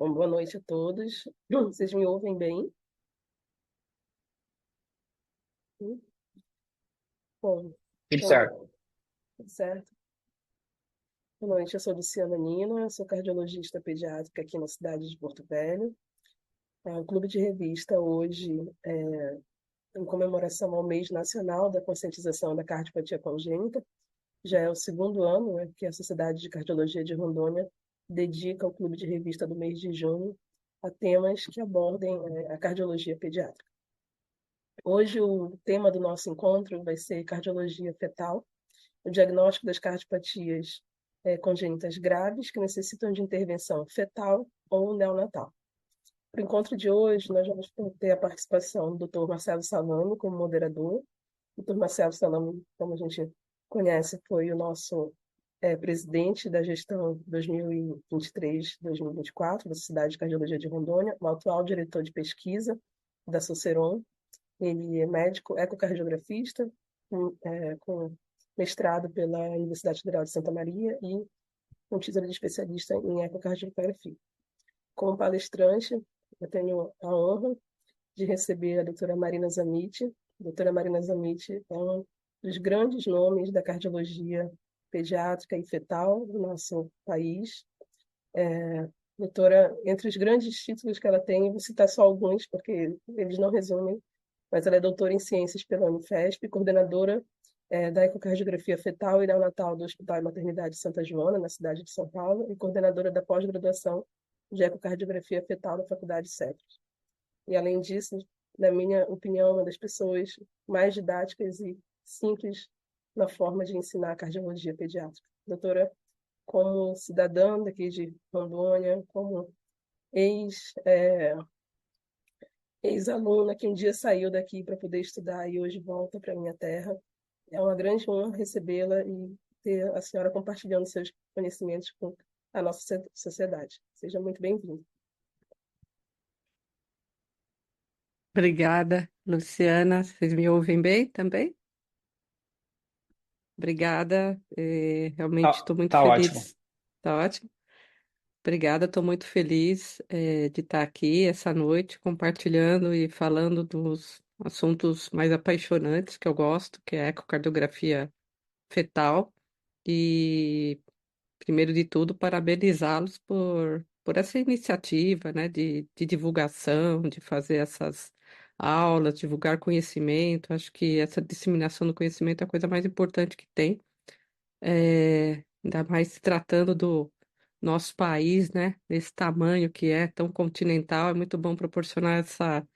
Bom, boa noite a todos. Vocês me ouvem bem? Bom, Tudo certo. então, tudo certo. Boa noite, eu sou Luciana Nina, sou cardiologista pediátrica aqui na cidade de Porto Velho. O Clube de Revista hoje, em comemoração ao Mês Nacional da Conscientização da Cardiopatia Congênita, já é o segundo ano, né, que a Sociedade de Cardiologia de Rondônia dedica o Clube de Revista do mês de junho a temas que abordem a cardiologia pediátrica. Hoje o tema do nosso encontro vai ser cardiologia fetal, o diagnóstico das cardiopatias congênitas graves que necessitam de intervenção fetal ou neonatal. Para o encontro de hoje, nós vamos ter a participação do Dr. Marcelo Salamo como moderador. O Dr. Marcelo Salamo, como a gente conhece, foi o nosso presidente da gestão 2023-2024 da Sociedade de Cardiologia de Rondônia, o atual diretor de pesquisa da Soceron. Ele é médico ecocardiografista, com mestrado pela Universidade Federal de Santa Maria e com título de especialista em ecocardiografia. Como palestrante, eu tenho a honra de receber a doutora Marina Zamit. A doutora Marina Zamit é um dos grandes nomes da cardiologia pediátrica e fetal do nosso país. Doutora, entre os grandes títulos que ela tem, eu vou citar só alguns, porque eles não resumem, mas ela é doutora em ciências pela Unifesp, coordenadora da ecocardiografia fetal e neonatal do Hospital e Maternidade Santa Joana, na cidade de São Paulo, e coordenadora da pós-graduação de ecocardiografia fetal na Faculdade CETES. E, além disso, na minha opinião, uma das pessoas mais didáticas e simples na forma de ensinar a cardiologia pediátrica. Doutora, como cidadã daqui de Rondônia, como ex, é, ex-aluna que um dia saiu daqui para poder estudar e hoje volta para minha terra, é uma grande honra recebê-la e ter a senhora compartilhando seus conhecimentos com a nossa sociedade. Seja muito bem-vinda. Obrigada, Luciana. Vocês me ouvem bem também? Obrigada. Realmente Tá, estou muito tá ótimo. feliz. Tá ótimo. Obrigada, estou muito feliz, de estar aqui essa noite compartilhando e falando dos assuntos mais apaixonantes que eu gosto, que é a ecocardiografia fetal. E, primeiro de tudo, parabenizá-los por essa iniciativa, né, de divulgação, de fazer essas aulas, divulgar conhecimento. Acho que essa disseminação do conhecimento é a coisa mais importante que tem, ainda mais se tratando do nosso país, né, desse tamanho que é tão continental. É muito bom proporcionar essa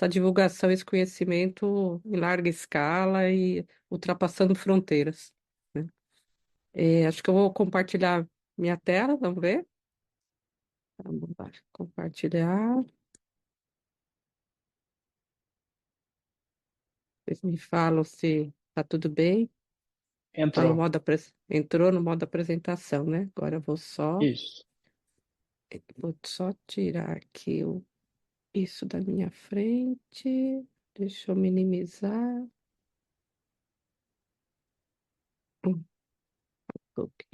divulgação, esse conhecimento em larga escala e ultrapassando fronteiras, né? Acho que eu vou compartilhar minha tela, vamos ver? Vamos lá, compartilhar. Vocês me falam se tá tudo bem. Tá no Entrou. entrou no modo apresentação, né? Agora Isso. vou só tirar aqui isso da minha frente. Deixa eu minimizar. Hum, ok.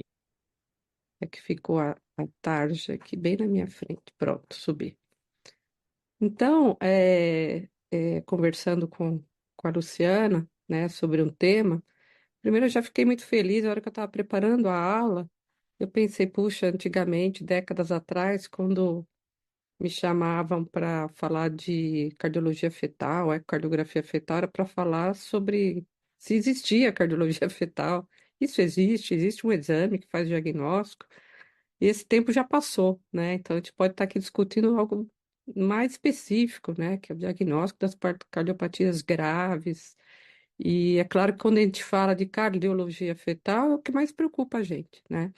É que ficou a tarja aqui bem na minha frente. Pronto, subi. Então, conversando com a Luciana, né, sobre um tema. Primeiro, eu já fiquei muito feliz na hora que eu estava preparando a aula. Eu pensei, puxa, antigamente, décadas atrás, quando me chamavam para falar de cardiologia fetal, ecocardiografia fetal, era para falar sobre se existia cardiologia fetal. Isso existe, existe um exame que faz diagnóstico, e esse tempo já passou, né? Então, a gente pode estar aqui discutindo algo mais específico, né? Que é o diagnóstico das cardiopatias graves. E é claro que quando a gente fala de cardiologia fetal, é o que mais preocupa a gente, né?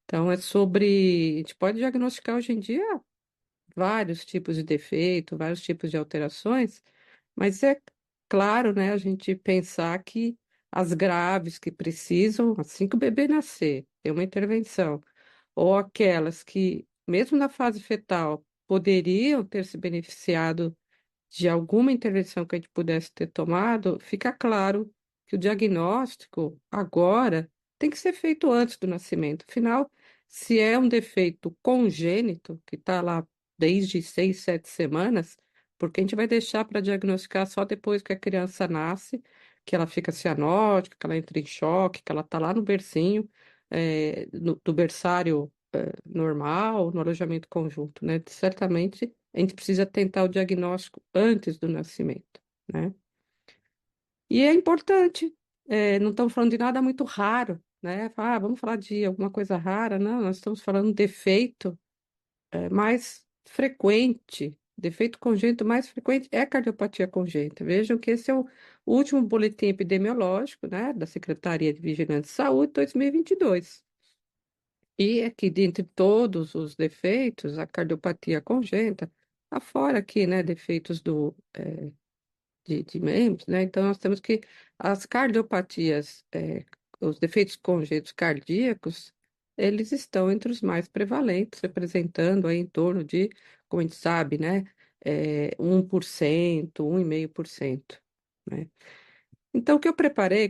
Então, é sobre. A gente pode diagnosticar hoje em dia vários tipos de defeito, vários tipos de alterações, mas é claro, né, a gente pensar que as graves que precisam, assim que o bebê nascer, ter uma intervenção, ou aquelas que, mesmo na fase fetal, poderiam ter se beneficiado de alguma intervenção que a gente pudesse ter tomado, fica claro que o diagnóstico agora tem que ser feito antes do nascimento. Afinal, se é um defeito congênito que está lá desde 6, 7 semanas, porque a gente vai deixar para diagnosticar só depois que a criança nasce, que ela fica cianótica, que ela entra em choque, que ela está lá no bercinho, do berçário, normal, no alojamento conjunto, né? Certamente a gente precisa tentar o diagnóstico antes do nascimento, né? E é importante, não estamos falando de nada muito raro, né? Vamos falar de alguma coisa rara. Não, nós estamos falando de defeito mais frequente, defeito congênito mais frequente é cardiopatia congênita. Vejam que esse é o último boletim epidemiológico, né, da Secretaria de Vigilância de Saúde 2022. E aqui, dentre todos os defeitos, a cardiopatia congênita, afora aqui, né, defeitos de membros, né? Então, nós temos que as cardiopatias, os defeitos congênitos cardíacos, eles estão entre os mais prevalentes, representando aí em torno de, como a gente sabe, né, 1%, 1,5%, né? Então, o que eu preparei,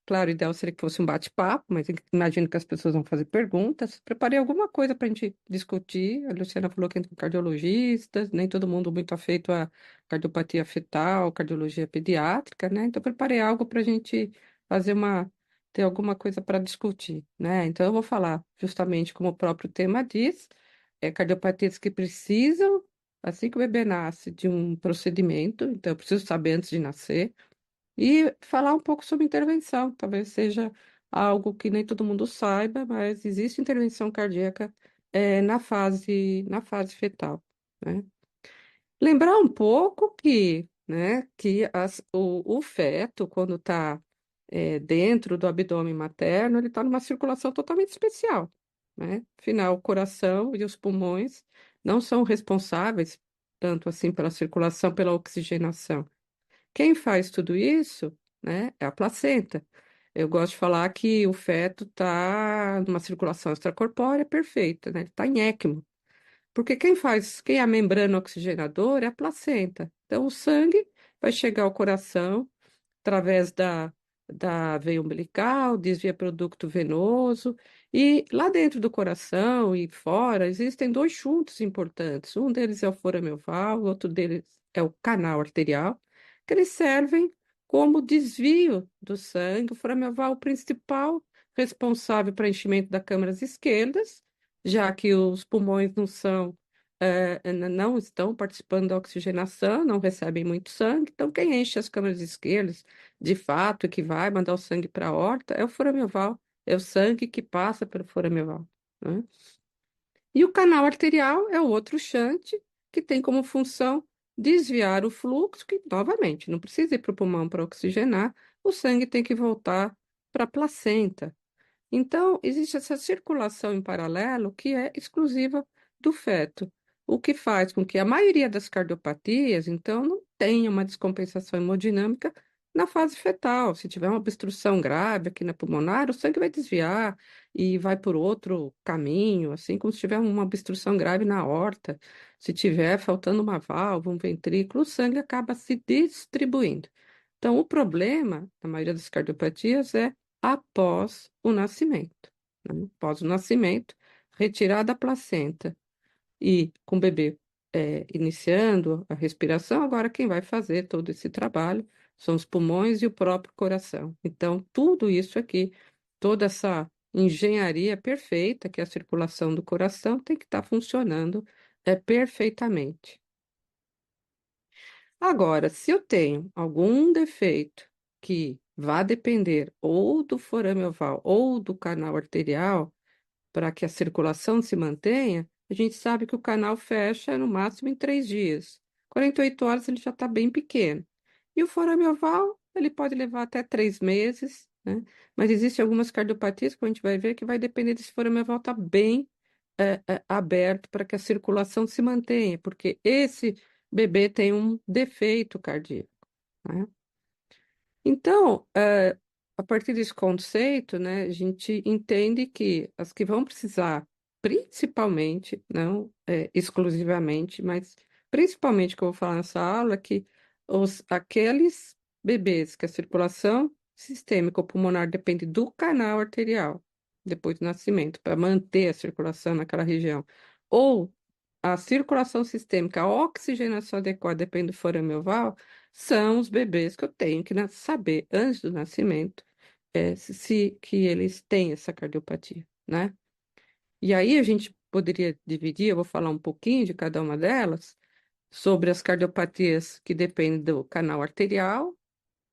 claro, o ideal seria que fosse um bate-papo, mas imagino que as pessoas vão fazer perguntas. Preparei alguma coisa para a gente discutir. A Luciana falou que entre cardiologistas, nem todo mundo muito afeito a cardiopatia fetal, cardiologia pediátrica, né? Então, preparei algo para a gente fazer ter alguma coisa para discutir, né? Então, eu vou falar justamente como o próprio tema diz, cardiopatias que precisam, assim que o bebê nasce, de um procedimento, então eu preciso saber antes de nascer. E falar um pouco sobre intervenção, talvez seja algo que nem todo mundo saiba, mas existe intervenção cardíaca na fase fetal, né? Lembrar um pouco que, né, que o feto, quando está dentro do abdômen materno, ele está numa circulação totalmente especial, né? Afinal, o coração e os pulmões não são responsáveis tanto assim pela circulação, pela oxigenação. Quem faz tudo isso, né, é a placenta. Eu gosto de falar que o feto está numa circulação extracorpórea perfeita, né? Está em ECMO. Porque quem é a membrana oxigenadora é a placenta. Então, o sangue vai chegar ao coração através da veia umbilical, desvia para o ducto venoso, e lá dentro do coração e fora existem dois juntos importantes. Um deles é o forame oval, o outro deles é o canal arterial, que eles servem como desvio do sangue. O forame oval é o principal responsável para enchimento das câmaras esquerdas, já que os pulmões não estão participando da oxigenação, não recebem muito sangue, então quem enche as câmaras esquerdas de fato, que vai mandar o sangue para a aorta é o forame oval, é o sangue que passa pelo forame oval, né? E o canal arterial é o outro shunt que tem como função desviar o fluxo, que, novamente, não precisa ir para o pulmão para oxigenar, o sangue tem que voltar para a placenta. Então, existe essa circulação em paralelo que é exclusiva do feto, o que faz com que a maioria das cardiopatias, então, não tenha uma descompensação hemodinâmica na fase fetal. Se tiver uma obstrução grave aqui na pulmonar, o sangue vai desviar e vai por outro caminho, assim como se tiver uma obstrução grave na aorta. Se tiver faltando uma válvula, um ventrículo, o sangue acaba se distribuindo. Então, o problema, na maioria das cardiopatias, é após o nascimento, né? Após o nascimento, retirar da placenta e com o bebê iniciando a respiração, agora quem vai fazer todo esse trabalho são os pulmões e o próprio coração. Então, tudo isso aqui, toda essa engenharia perfeita, que é a circulação do coração, tem que estar funcionando perfeitamente. Agora, se eu tenho algum defeito que vá depender ou do forame oval ou do canal arterial para que a circulação se mantenha, a gente sabe que o canal fecha no máximo em 3 dias. 48 horas ele já está bem pequeno. E o forame oval, ele pode levar até 3 meses, né? Mas existem algumas cardiopatias que a gente vai ver que vai depender desse forame oval estar bem aberto para que a circulação se mantenha, porque esse bebê tem um defeito cardíaco, né? Então, a partir desse conceito, né, a gente entende que as que vão precisar, principalmente, não exclusivamente, mas principalmente que eu vou falar nessa aula, que aqueles bebês que a circulação sistêmica ou pulmonar depende do canal arterial depois do nascimento, para manter a circulação naquela região, ou a circulação sistêmica, a oxigenação adequada, depende do forame oval, são os bebês que eu tenho que saber antes do nascimento que eles têm essa cardiopatia, né? E aí a gente poderia dividir, eu vou falar um pouquinho de cada uma delas, sobre as cardiopatias que dependem do canal arterial,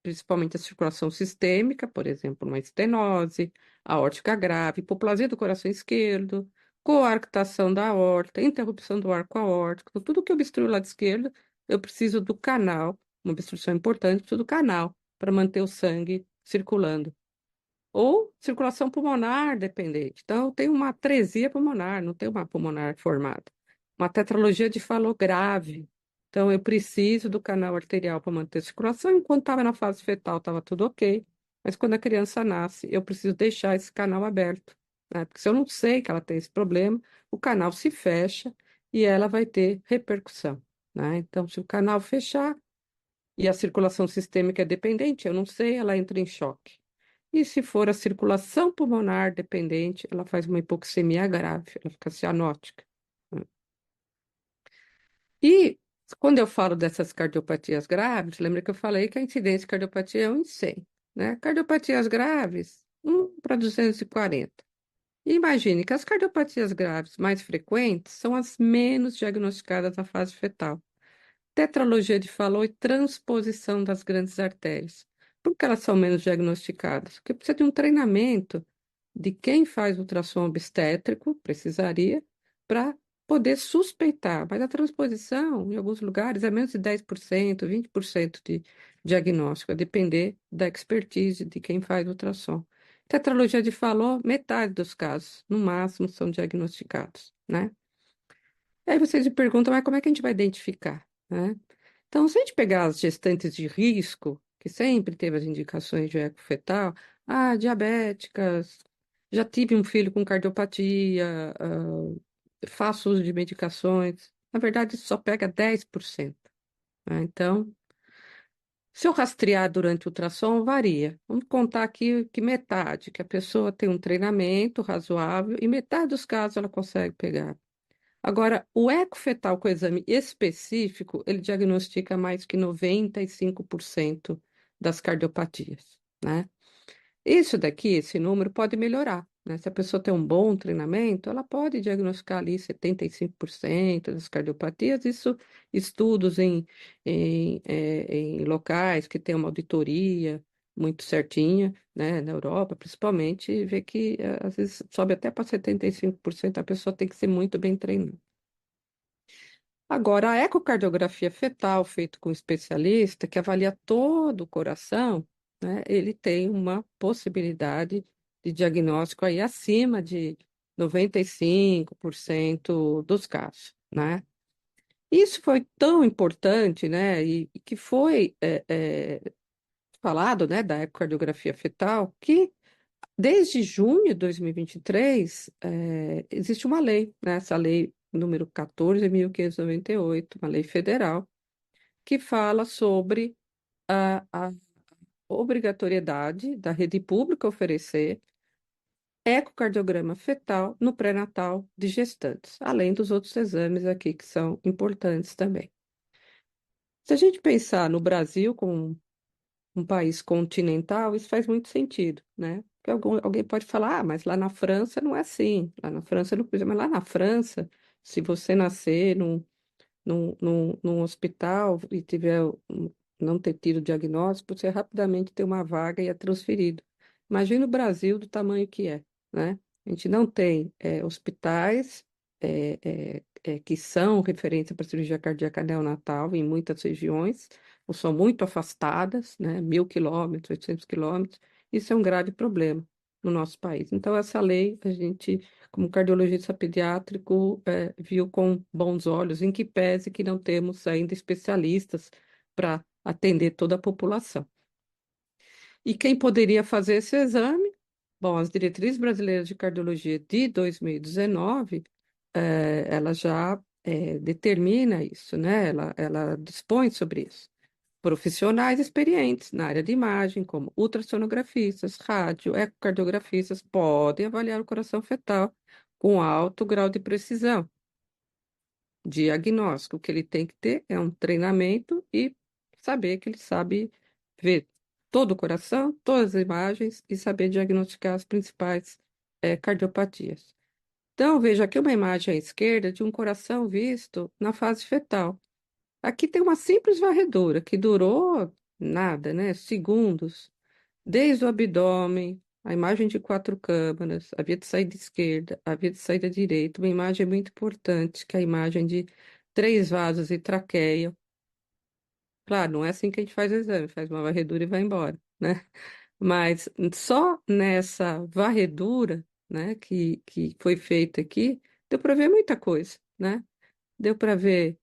principalmente a circulação sistêmica, por exemplo, uma estenose, aórtica grave, hipoplasia do coração esquerdo, coarctação da aorta, interrupção do arco aórtico, então, tudo que obstrui o lado esquerdo, eu preciso do canal, uma obstrução importante, preciso do canal para manter o sangue circulando. Ou circulação pulmonar dependente. Então, eu tenho uma atresia pulmonar, não tenho uma pulmonar formada. Uma tetralogia de Fallot grave. Então, eu preciso do canal arterial para manter a circulação. Enquanto estava na fase fetal, estava tudo ok. Mas quando a criança nasce, eu preciso deixar esse canal aberto, né? Porque se eu não sei que ela tem esse problema, o canal se fecha e ela vai ter repercussão, né? Então, se o canal fechar e a circulação sistêmica é dependente, eu não sei, ela entra em choque. E se for a circulação pulmonar dependente, ela faz uma hipoxemia grave, ela fica cianótica. E quando eu falo dessas cardiopatias graves, lembra que eu falei que a incidência de cardiopatias é 1 em 100, né? Cardiopatias graves, 1 para 240. E imagine que as cardiopatias graves mais frequentes são as menos diagnosticadas na fase fetal. Tetralogia de Fallot e transposição das grandes artérias. Por que elas são menos diagnosticadas? Porque precisa de um treinamento de quem faz ultrassom obstétrico, precisaria, para poder suspeitar. Mas a transposição, em alguns lugares, é menos de 10%, 20% de diagnóstico, a depender da expertise de quem faz ultrassom. Tetralogia de Fallot, metade dos casos, no máximo, são diagnosticados, né? Aí vocês me perguntam, mas como é que a gente vai identificar, né? Então, se a gente pegar as gestantes de risco, que sempre teve as indicações de eco fetal, diabéticas, já tive um filho com cardiopatia, faço uso de medicações, na verdade, isso só pega 10%, né? Então, se eu rastrear durante o ultrassom, varia. Vamos contar aqui que metade, que a pessoa tem um treinamento razoável e metade dos casos ela consegue pegar. Agora, o eco fetal com exame específico, ele diagnostica mais que 95% das cardiopatias, né? Isso daqui, esse número pode melhorar, né? Se a pessoa tem um bom treinamento, ela pode diagnosticar ali 75% das cardiopatias. Isso, estudos em locais que tem uma auditoria muito certinha, né? Na Europa, principalmente, vê que às vezes sobe até para 75%. A pessoa tem que ser muito bem treinada. Agora, a ecocardiografia fetal, feito com um especialista, que avalia todo o coração, né, ele tem uma possibilidade de diagnóstico aí acima de 95% dos casos, né? Isso foi tão importante, né, e que foi falado, né, da ecocardiografia fetal, que desde junho de 2023, existe uma lei, né, essa lei número 14.598, uma lei federal, que fala sobre a obrigatoriedade da rede pública oferecer ecocardiograma fetal no pré-natal de gestantes, além dos outros exames aqui que são importantes também. Se a gente pensar no Brasil como um país continental, isso faz muito sentido, né? Porque alguém pode falar, mas lá na França não é assim, lá na França não precisa, mas lá na França, se você nascer num hospital e não ter tido diagnóstico, você rapidamente tem uma vaga e é transferido. Imagina o Brasil do tamanho que é, né? A gente não tem hospitais que são referência para cirurgia cardíaca neonatal em muitas regiões, ou são muito afastadas, né? 1.000 quilômetros, 800 quilômetros. Isso é um grave problema no nosso país. Então, essa lei, a gente como cardiologista pediátrico, viu com bons olhos, em que pese que não temos ainda especialistas para atender toda a população. E quem poderia fazer esse exame? Bom, as diretrizes brasileiras de cardiologia de 2019, ela já determina isso, né? Ela dispõe sobre isso. Profissionais experientes na área de imagem, como ultrassonografistas, rádio, ecocardiografistas, podem avaliar o coração fetal com alto grau de precisão. diagnóstico. O que ele tem que ter é um treinamento e saber que ele sabe ver todo o coração, todas as imagens e saber diagnosticar as principais cardiopatias. Então, veja aqui uma imagem à esquerda de um coração visto na fase fetal. Aqui tem uma simples varredura que durou nada, né? Segundos, desde o abdômen, a imagem de quatro câmaras, a via de saída esquerda, a via de saída direita, uma imagem muito importante, que é a imagem de três vasos e traqueia. Claro, não é assim que a gente faz o exame, faz uma varredura e vai embora, né? Mas só nessa varredura, né, que foi feita aqui, deu para ver muita coisa, né? Deu para ver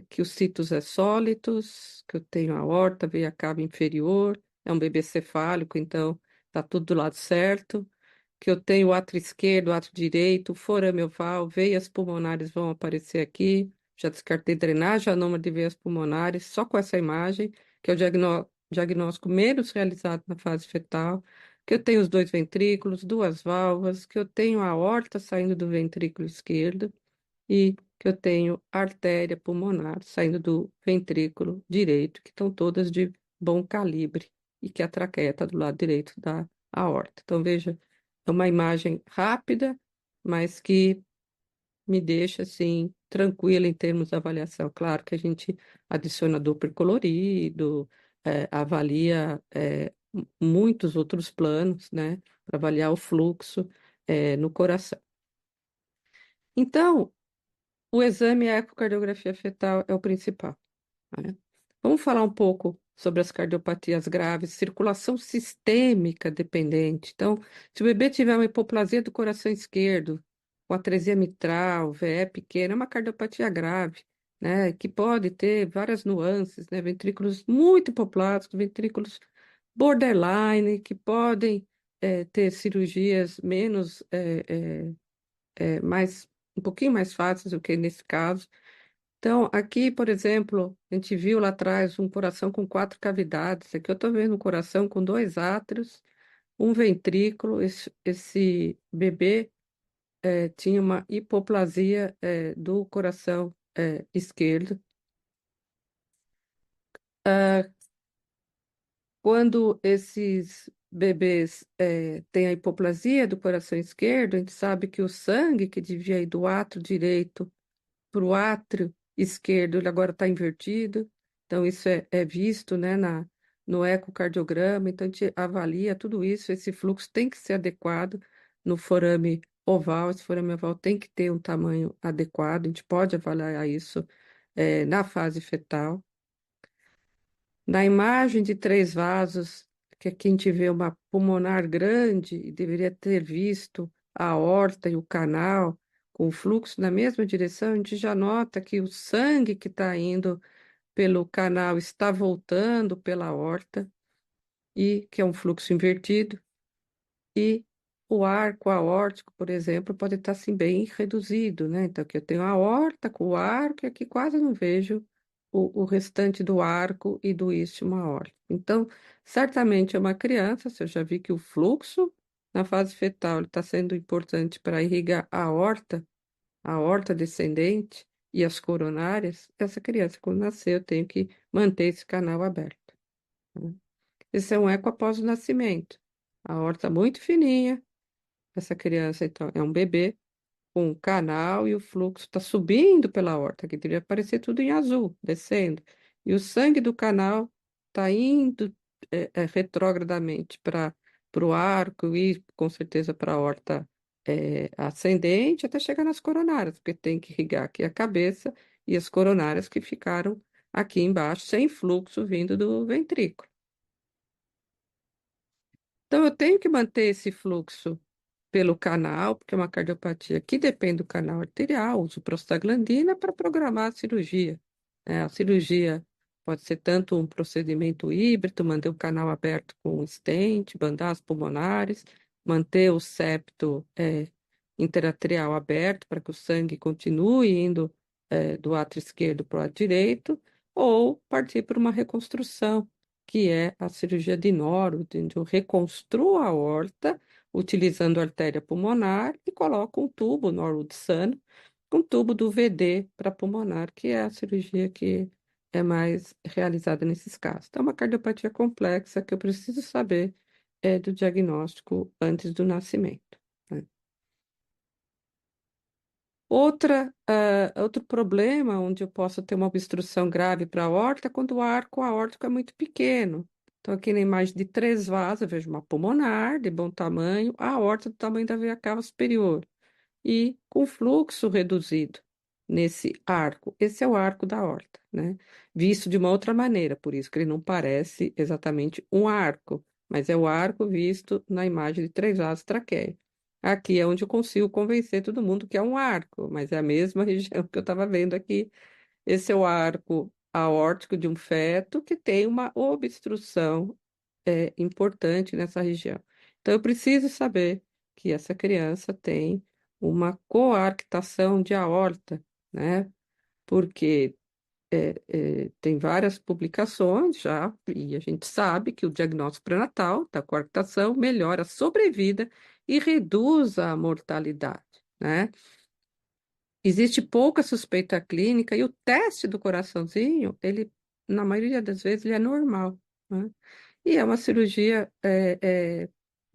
que os citos é sólidos, que eu tenho a aorta, veia cava inferior, é um bebê cefálico, então tá tudo do lado certo, que eu tenho o átrio esquerdo, o átrio direito, forame oval, veias pulmonares vão aparecer aqui, já descartei drenagem anômala de veias pulmonares, só com essa imagem, que é o diagnóstico menos realizado na fase fetal, que eu tenho os dois ventrículos, duas válvulas, que eu tenho a aorta saindo do ventrículo esquerdo, e que eu tenho artéria pulmonar saindo do ventrículo direito, que estão todas de bom calibre, e que a traqueia está do lado direito da aorta. Então, veja, é uma imagem rápida, mas que me deixa, assim, tranquila em termos de avaliação. Claro que a gente adiciona Doppler colorido, avalia, muitos outros planos, né, para avaliar o fluxo, no coração. Então, o exame ecocardiografia fetal é o principal, né? Vamos falar um pouco sobre as cardiopatias graves, circulação sistêmica dependente. Então, se o bebê tiver uma hipoplasia do coração esquerdo, com atresia mitral, VE pequena, é uma cardiopatia grave, né? Que pode ter várias nuances, né? Ventrículos muito hipoplásicos, ventrículos borderline, que podem ter cirurgias menos, mais, um pouquinho mais fáceis do que nesse caso. Então, aqui, por exemplo, a gente viu lá atrás um coração com quatro cavidades. Aqui eu estou vendo um coração com dois átrios, um ventrículo. Esse bebê tinha uma hipoplasia do coração esquerdo. Ah, quando esses bebês têm a hipoplasia do coração esquerdo, a gente sabe que o sangue que devia ir do átrio direito para o átrio esquerdo, ele agora está invertido. Então, isso é visto, né, no ecocardiograma. Então, a gente avalia tudo isso. Esse fluxo tem que ser adequado no forame oval. Esse forame oval tem que ter um tamanho adequado. A gente pode avaliar isso na fase fetal. Na imagem de três vasos, que aqui a gente vê uma pulmonar grande e deveria ter visto a aorta e o canal com o fluxo na mesma direção, a gente já nota que o sangue que está indo pelo canal está voltando pela aorta e que é um fluxo invertido. E o arco aórtico, por exemplo, pode estar assim bem reduzido, né? Então, aqui eu tenho a aorta com o arco e aqui quase não vejo o restante do arco e do istmo aórtico. Então, certamente é uma criança, se eu já vi que o fluxo na fase fetal está sendo importante para irrigar a aorta descendente e as coronárias, essa criança, quando nascer, eu tenho que manter esse canal aberto, né? Esse é um eco após o nascimento. A aorta muito fininha, essa criança, então, é um bebê com um canal e o fluxo está subindo pela aorta, que deveria aparecer tudo em azul, descendo. E o sangue do canal está indo retrogradamente para o arco e, com certeza, para a aorta ascendente, até chegar nas coronárias, porque tem que irrigar aqui a cabeça e as coronárias que ficaram aqui embaixo, sem fluxo vindo do ventrículo. Então, eu tenho que manter esse fluxo pelo canal, porque é uma cardiopatia que depende do canal arterial, uso prostaglandina para programar a cirurgia, né? A cirurgia pode ser tanto um procedimento híbrido, manter o canal aberto com stent, bandar as pulmonares, manter o septo interatrial aberto para que o sangue continue indo do átrio esquerdo para o átrio direito, ou partir para uma reconstrução, que é a cirurgia de Norwood, onde eu reconstruo a aorta utilizando a artéria pulmonar e coloco um tubo Norwood sano com tubo do VD para pulmonar, que é a cirurgia que é mais realizada nesses casos. Então, uma cardiopatia complexa que eu preciso saber do diagnóstico antes do nascimento, né? Outro problema onde eu posso ter uma obstrução grave para a aorta é quando o arco aórtico é muito pequeno. Então, aqui na imagem de três vasos, eu vejo uma pulmonar de bom tamanho, a aorta do tamanho da veia cava superior e com fluxo reduzido nesse arco. Esse é o arco da aorta, né? Visto de uma outra maneira, por isso que ele não parece exatamente um arco, mas é o arco visto na imagem de três vasos traqueia. Aqui é onde eu consigo convencer todo mundo que é um arco, mas é a mesma região que eu estava vendo aqui. Esse é o arco aórtico de um feto que tem uma obstrução importante nessa região. Então, eu preciso saber que essa criança tem uma coarctação de aorta, né? Porque tem várias publicações já, e a gente sabe que o diagnóstico pré-natal da coarctação melhora a sobrevida e reduz a mortalidade, né? Existe pouca suspeita clínica e o teste do coraçãozinho, ele, na maioria das vezes, ele é normal, né? E é uma cirurgia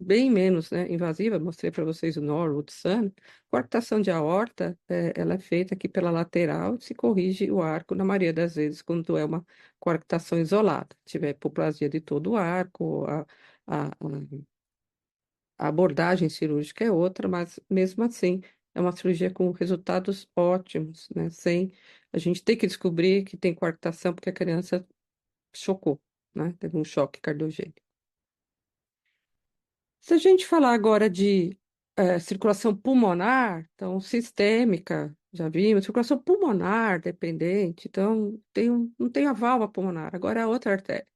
bem menos, né, invasiva. Mostrei para vocês o Norwood Sun. Coartação de aorta, ela é feita aqui pela lateral, se corrige o arco, na maioria das vezes, quando é uma coartação isolada. Se tiver hipoplasia de todo o arco, a abordagem cirúrgica é outra, mas mesmo assim é uma cirurgia com resultados ótimos, né? Sem a gente ter que descobrir que tem coartação porque a criança chocou, né? Teve um choque cardiogênico. Se a gente falar agora de circulação pulmonar, então sistêmica, já vimos, circulação pulmonar dependente, então não tem a válvula pulmonar, agora é a outra artéria.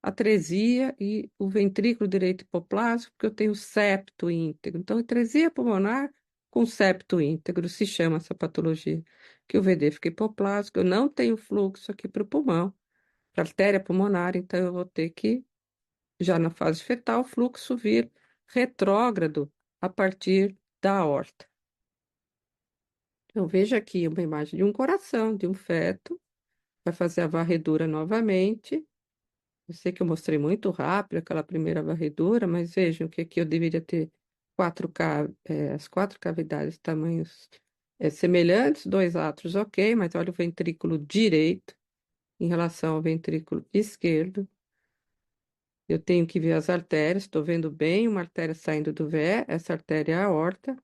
Atresia e o ventrículo direito hipoplásico, porque eu tenho septo íntegro. Então, atresia pulmonar com septo íntegro se chama essa patologia, que o VD fica hipoplásico, eu não tenho fluxo aqui para o pulmão, para a artéria pulmonar, então eu vou ter que já na fase fetal, o fluxo vir retrógrado a partir da aorta. Então, veja aqui uma imagem de um coração, de um feto. Vai fazer a varredura novamente. Eu sei que eu mostrei muito rápido aquela primeira varredura, mas vejam que aqui eu deveria ter as quatro cavidades, tamanhos semelhantes, dois átrios, ok, mas olha o ventrículo direito em relação ao ventrículo esquerdo. Eu tenho que ver as artérias, estou vendo bem uma artéria saindo do VE, essa artéria é a aorta.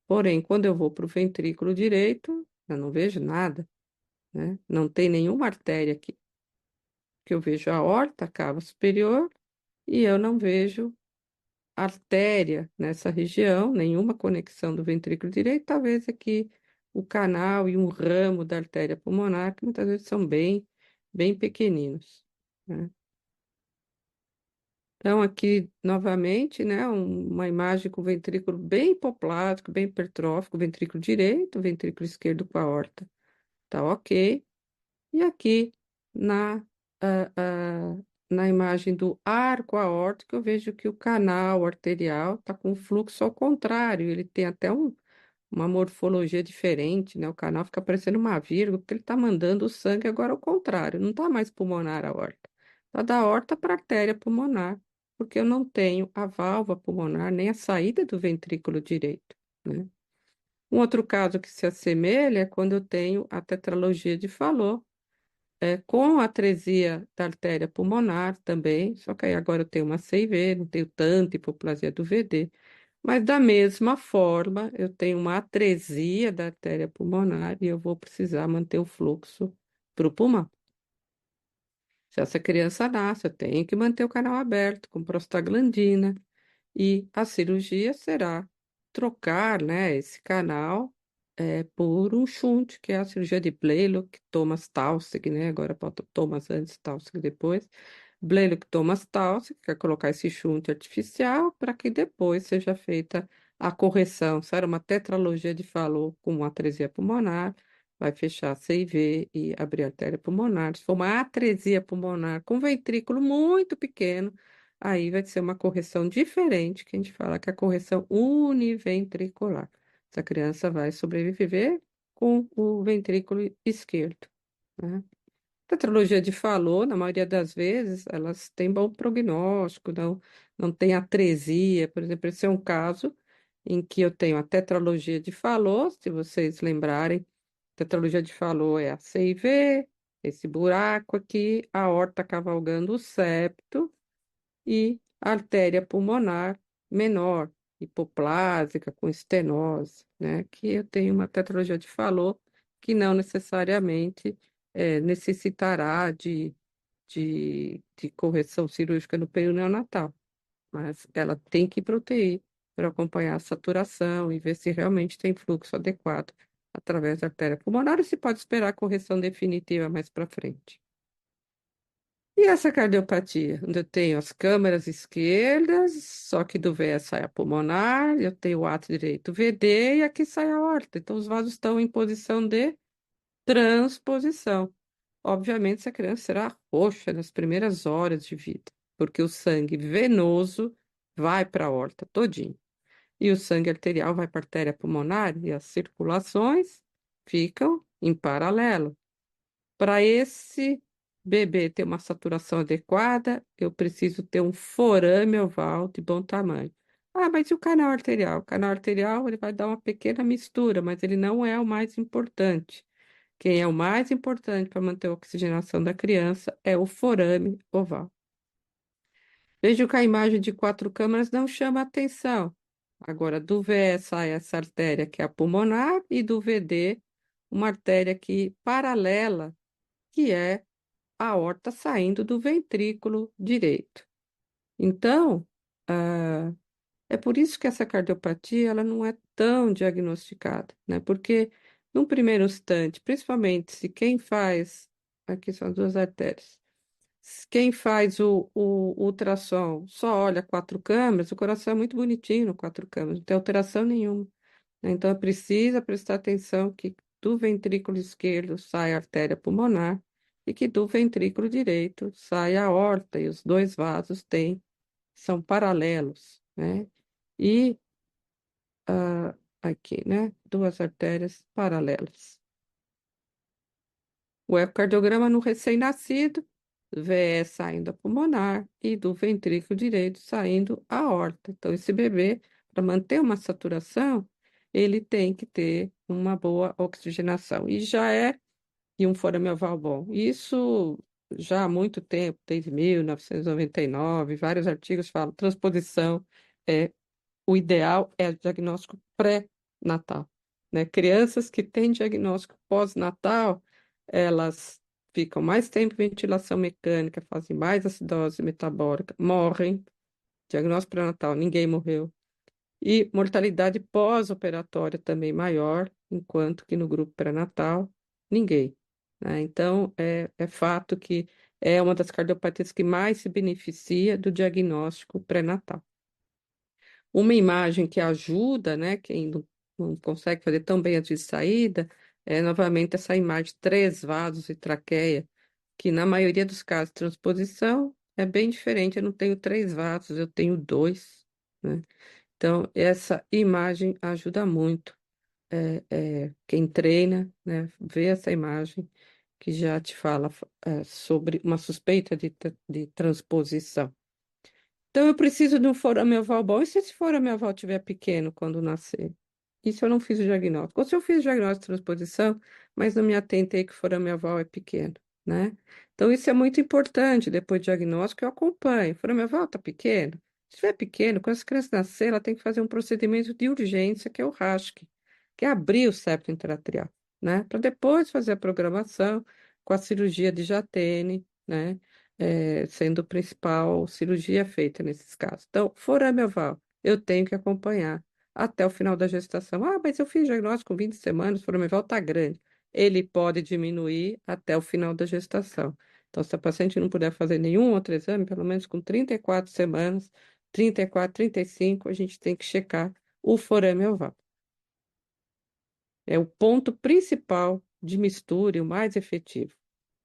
Porém, quando eu vou para o ventrículo direito, eu não vejo nada, né? Não tem nenhuma artéria aqui. Que eu vejo a aorta, a cava superior, e eu não vejo artéria nessa região, nenhuma conexão do ventrículo direito, talvez aqui o canal e um ramo da artéria pulmonar, que muitas vezes são bem pequeninos, né? Então, aqui, novamente, né, uma imagem com o ventrículo bem hipoplástico, bem hipertrófico, ventrículo direito, ventrículo esquerdo com a aorta. Tá ok. E aqui, na, ah, ah, na imagem do arco aórtico, eu vejo que o canal arterial está com fluxo ao contrário, ele tem até uma morfologia diferente, né? O canal fica parecendo uma vírgula, porque ele está mandando o sangue agora ao contrário, não está mais pulmonar a aorta. Está da aorta para a artéria pulmonar, porque eu não tenho a válvula pulmonar nem a saída do ventrículo direito, né? Um outro caso que se assemelha é quando eu tenho a tetralogia de Fallot, com atresia da artéria pulmonar também, só que aí agora eu tenho uma CIV, não tenho tanta hipoplasia do VD. Mas da mesma forma, eu tenho uma atresia da artéria pulmonar e eu vou precisar manter o fluxo para o pulmão. Se essa criança nasce, eu tenho que manter o canal aberto com prostaglandina e a cirurgia será trocar, né, esse canal por um shunt, que é a cirurgia de Blalock, Thomas Taussig, né? Agora bota Thomas antes, Taussig depois. Blalock, Thomas Taussig, que é colocar esse shunt artificial para que depois seja feita a correção. Se era uma tetralogia de Fallot com uma atresia pulmonar, vai fechar a CIV e abrir a artéria pulmonar. Se for uma atresia pulmonar com ventrículo muito pequeno, aí vai ser uma correção diferente, que a gente fala que é a correção univentricular. Essa criança vai sobreviver com o ventrículo esquerdo, né? Tetralogia de Fallot, na maioria das vezes, elas têm bom prognóstico, não tem atresia. Por exemplo, esse é um caso em que eu tenho a tetralogia de Fallot, se vocês lembrarem, tetralogia de Fallot é a CIV, esse buraco aqui, a aorta cavalgando o septo e a artéria pulmonar menor, hipoplásica, com estenose, né? Que eu tenho uma tetralogia de Fallot que não necessariamente necessitará de correção cirúrgica no período neonatal, mas ela tem que ir para UTI para acompanhar a saturação e ver se realmente tem fluxo adequado através da artéria pulmonar e se pode esperar a correção definitiva mais para frente. E essa cardiopatia, onde eu tenho as câmaras esquerdas, só que do VE sai a pulmonar, eu tenho o ato direito VD e aqui sai a aorta. Então, os vasos estão em posição de transposição. Obviamente, essa criança será roxa nas primeiras horas de vida, porque o sangue venoso vai para a aorta todinho. E o sangue arterial vai para a artéria pulmonar e as circulações ficam em paralelo. Para esse bebê ter uma saturação adequada, eu preciso ter um forame oval de bom tamanho. Ah, mas e o canal arterial? O canal arterial ele vai dar uma pequena mistura, mas ele não é o mais importante. Quem é o mais importante para manter a oxigenação da criança é o forame oval. Veja que a imagem de 4 câmaras não chama atenção. Agora, do VE sai essa artéria que é a pulmonar e do VD uma artéria que paralela, que é a aorta saindo do ventrículo direito. Então, ah, é por isso que essa cardiopatia ela não é tão diagnosticada, né? Porque, num primeiro instante, principalmente se quem faz, aqui são as duas artérias, se quem faz o ultrassom só olha 4 câmaras, o coração é muito bonitinho no 4 câmaras, não tem alteração nenhuma, né? Então, precisa prestar atenção que do ventrículo esquerdo sai a artéria pulmonar e que do ventrículo direito sai a aorta, e os dois vasos são paralelos, né? E aqui, né? Duas artérias paralelas. O ecocardiograma no recém-nascido, VE saindo a pulmonar e do ventrículo direito saindo a aorta. Então, esse bebê, para manter uma saturação, ele tem que ter uma boa oxigenação. E um forame oval bom. Isso já há muito tempo, desde 1999, vários artigos falam transposição é o ideal é o diagnóstico pré-natal, né? Crianças que têm diagnóstico pós-natal, elas ficam mais tempo em ventilação mecânica, fazem mais acidose metabólica, morrem. Diagnóstico pré-natal, ninguém morreu. E mortalidade pós-operatória também maior, enquanto que no grupo pré-natal, ninguém, né? Então, é fato que é uma das cardiopatias que mais se beneficia do diagnóstico pré-natal. Uma imagem que ajuda, né, quem não consegue fazer tão bem a de saída, é novamente essa imagem de 3 vasos e traqueia, que na maioria dos casos, transposição é bem diferente. Eu não tenho 3 vasos, eu tenho dois, né? Então, essa imagem ajuda muito. Quem treina, né, vê essa imagem que já te fala sobre uma suspeita de transposição. Então, eu preciso de um forame oval bom. E se esse forame oval estiver pequeno quando nascer? E se eu não fiz o diagnóstico? Ou se eu fiz o diagnóstico de transposição, mas não me atentei que o forame oval é pequeno, né? Então, isso é muito importante. Depois do diagnóstico, eu acompanho. O forame oval está pequeno? Se estiver pequeno, quando essa criança nascer, ela tem que fazer um procedimento de urgência, que é o RASC, que é abrir o septo intraarterial, né? Para depois fazer a programação com a cirurgia de Jatene, né? Sendo a principal cirurgia feita nesses casos. Então, forame oval, eu tenho que acompanhar até o final da gestação. Ah, mas eu fiz diagnóstico com 20 semanas, o forame oval está grande. Ele pode diminuir até o final da gestação. Então, se a paciente não puder fazer nenhum outro exame, pelo menos com 34 semanas, 34, 35, a gente tem que checar o forame oval. É o ponto principal de mistura e o mais efetivo.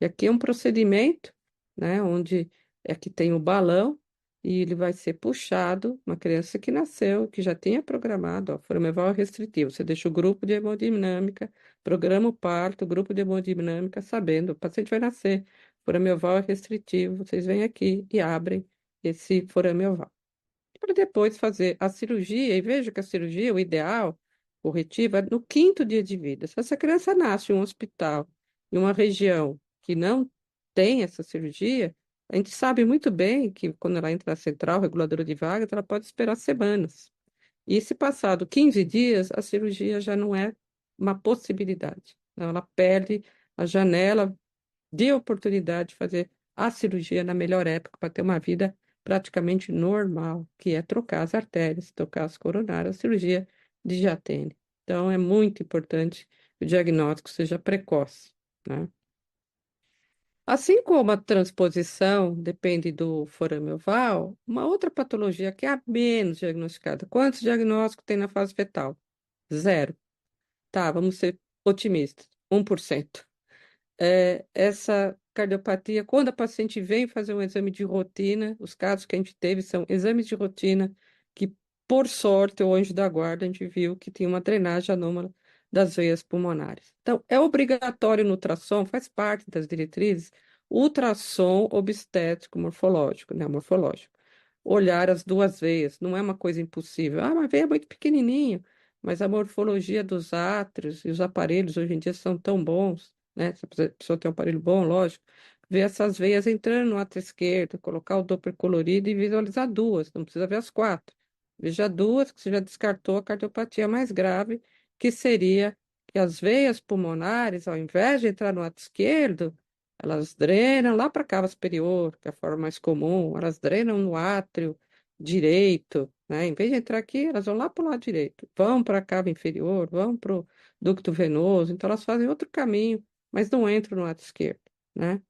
E aqui é um procedimento, né, onde é que tem o balão e ele vai ser puxado, uma criança que nasceu, que já tinha programado, ó, forameval restritivo. Você deixa o grupo de hemodinâmica, programa o parto, o grupo de hemodinâmica, sabendo, o paciente vai nascer, forameval restritivo, vocês vêm aqui e abrem esse forameval para depois fazer a cirurgia, e veja que a cirurgia, o ideal, corretivo, é no quinto dia de vida. Se essa criança nasce em um hospital, em uma região que não tem essa cirurgia, a gente sabe muito bem que quando ela entra na central reguladora de vagas, ela pode esperar semanas. E se passado 15 dias, a cirurgia já não é uma possibilidade. Então, ela perde a janela de oportunidade de fazer a cirurgia na melhor época para ter uma vida praticamente normal, que é trocar as artérias, trocar as coronárias, a cirurgia de Jatene. Então, é muito importante que o diagnóstico seja precoce, né? Assim como a transposição depende do forame oval, uma outra patologia que é a menos diagnosticada. Quantos diagnósticos tem na fase fetal? Zero. Tá, vamos ser otimistas. 1%. Essa cardiopatia, quando a paciente vem fazer um exame de rotina, os casos que a gente teve são exames de rotina que, por sorte, o anjo da guarda, a gente viu que tinha uma drenagem anômala das veias pulmonares. Então, é obrigatório no ultrassom, faz parte das diretrizes, ultrassom obstétrico morfológico, né, morfológico. Olhar as duas veias, não é uma coisa impossível. Ah, uma veia é muito pequenininho, mas a morfologia dos átrios e os aparelhos hoje em dia são tão bons, né? Se a pessoa tem um aparelho bom, lógico, ver essas veias entrando no ato esquerdo, colocar o Doppler colorido e visualizar duas, não precisa ver as quatro. Veja duas, que você já descartou a cardiopatia mais grave, que seria que as veias pulmonares, ao invés de entrar no ato esquerdo, elas drenam lá para a cava superior, que é a forma mais comum, elas drenam no átrio direito, né? Em vez de entrar aqui, elas vão lá para o lado direito, vão para a cava inferior, vão para o ducto venoso, então elas fazem outro caminho, mas não entram no lado esquerdo, né?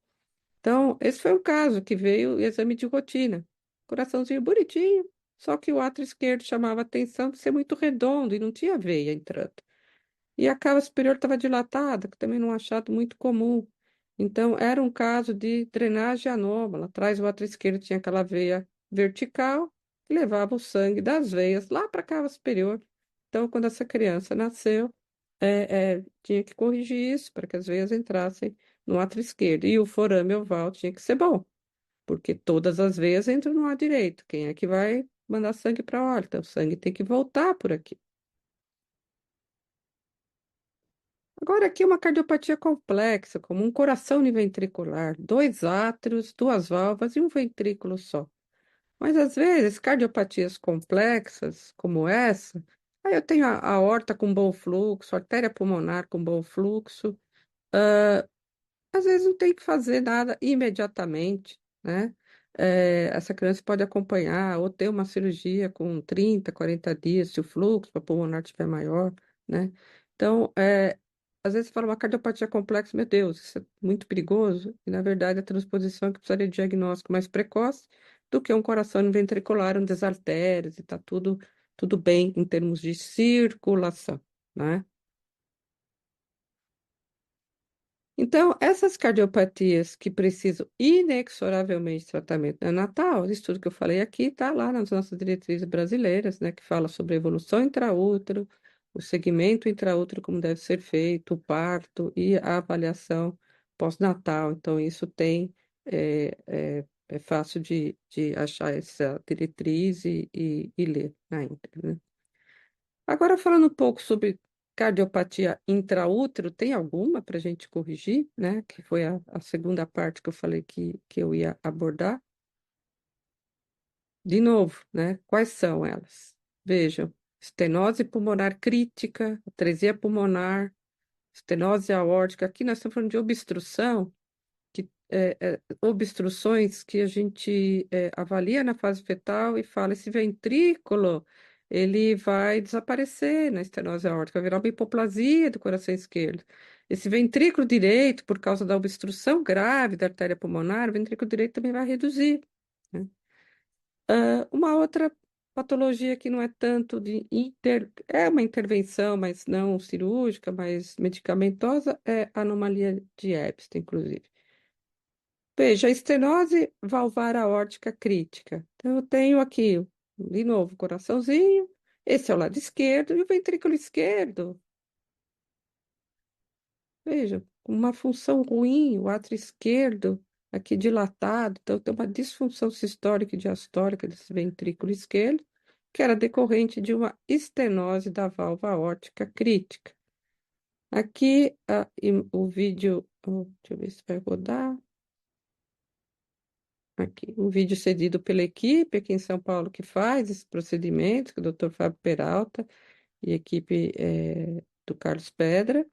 Então, esse foi um caso que veio o exame de rotina. Coraçãozinho bonitinho, só que o átrio esquerdo chamava atenção de ser muito redondo e não tinha veia entrando. E a cava superior estava dilatada, que também não é um achado muito comum. Então, era um caso de drenagem anômala. Atrás do átrio esquerdo tinha aquela veia vertical que levava o sangue das veias lá para a cava superior. Então, quando essa criança nasceu, tinha que corrigir isso para que as veias entrassem no átrio esquerdo. E o forame oval tinha que ser bom, porque todas as veias entram no lado direito. Quem é que vai mandar sangue para a horta? O sangue tem que voltar por aqui. Agora, aqui uma cardiopatia complexa, como um coração univentricular, dois átrios, duas válvulas e um ventrículo só. Mas às vezes, cardiopatias complexas, como essa, aí eu tenho a aorta com bom fluxo, artéria pulmonar com bom fluxo. Às vezes não tem que fazer nada imediatamente, né? Essa criança pode acompanhar ou ter uma cirurgia com 30, 40 dias, se o fluxo para pulmonar estiver maior, né? Então, às vezes você fala uma cardiopatia complexa, meu Deus, isso é muito perigoso, e na verdade a transposição é que precisaria de diagnóstico mais precoce do que um coração ventricular, um desartérias, e tá tudo bem em termos de circulação, né? Então, essas cardiopatias que precisam inexoravelmente de tratamento neonatal, o estudo que eu falei aqui está lá nas nossas diretrizes brasileiras, né, que fala sobre a evolução intraútero, o segmento intraútero, como deve ser feito, o parto e a avaliação pós-natal. Então, isso é fácil de achar essa diretriz e ler na íntegra, né? Agora, falando um pouco sobre cardiopatia intraútero, tem alguma para a gente corrigir, né? Que foi a segunda parte que eu falei que eu ia abordar. De novo, né? Quais são elas? Vejam, estenose pulmonar crítica, atresia pulmonar, estenose aórtica. Aqui nós estamos falando de obstrução obstruções que a gente avalia na fase fetal e fala, esse ventrículo, ele vai desaparecer na estenose aórtica, vai virar uma hipoplasia do coração esquerdo. Esse ventrículo direito, por causa da obstrução grave da artéria pulmonar, o ventrículo direito também vai reduzir, né? Uma outra patologia que não é tanto é uma intervenção, mas não cirúrgica, mas medicamentosa, é a anomalia de Ebstein, inclusive. Veja, a estenose valvar aórtica crítica. Então, eu tenho aqui, de novo, o coraçãozinho, esse é o lado esquerdo e o ventrículo esquerdo. Veja, uma função ruim, o átrio esquerdo aqui dilatado, então tem uma disfunção sistólica e diastólica desse ventrículo esquerdo, que era decorrente de uma estenose da válvula aórtica crítica. Aqui o vídeo, deixa eu ver se vai rodar. Aqui, um vídeo cedido pela equipe aqui em São Paulo que faz esse procedimento, que é o Dr. Fábio Peralta e a equipe do Carlos Pedra,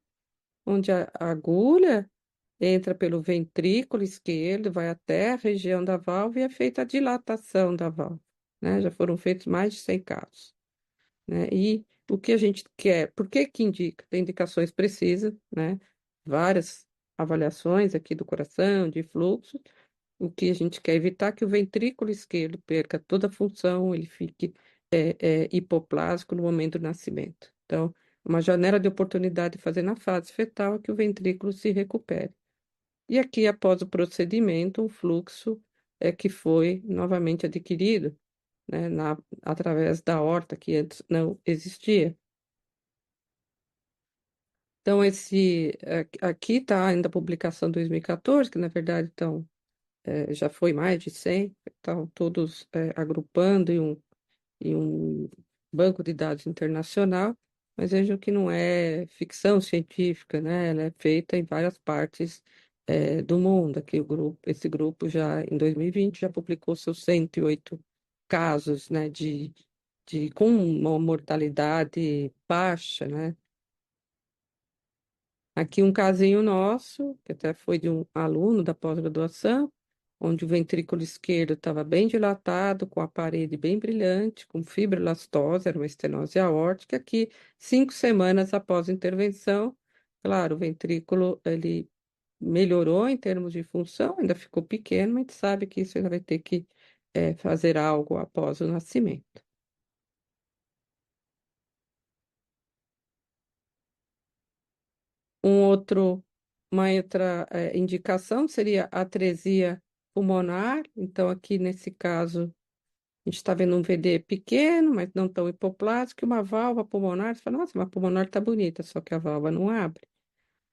onde a agulha entra pelo ventrículo esquerdo, vai até a região da válvula e é feita a dilatação da válvula, né? Já foram feitos mais de 100 casos, né? E o que a gente quer, por que que indica? Tem indicações precisas, né? Várias avaliações aqui do coração, de fluxo. O que a gente quer evitar é que o ventrículo esquerdo perca toda a função, ele fique hipoplásico no momento do nascimento. Então, uma janela de oportunidade de fazer na fase fetal é que o ventrículo se recupere. E aqui, após o procedimento, um fluxo que foi novamente adquirido, né, através da aorta, que antes não existia. Então, aqui está ainda a publicação 2014, que na verdade já foi mais de 100, estão todos agrupando em um banco de dados internacional, mas vejam que não é ficção científica, né? Ela é feita em várias partes do mundo. Aqui esse grupo já em 2020 já publicou seus 108 casos, né, com uma mortalidade baixa, né? Aqui um casinho nosso, que até foi de um aluno da pós-graduação, onde o ventrículo esquerdo estava bem dilatado, com a parede bem brilhante, com fibrolastose, era uma estenose aórtica, que 5 semanas após a intervenção, claro, o ventrículo ele melhorou em termos de função, ainda ficou pequeno, mas a gente sabe que isso ainda vai ter que fazer algo após o nascimento. Um outro, uma outra indicação seria a atresia pulmonar. Então, aqui nesse caso, a gente está vendo um VD pequeno, mas não tão hipoplásico, e uma válvula pulmonar. Você fala, nossa, mas a pulmonar está bonita, só que a válvula não abre.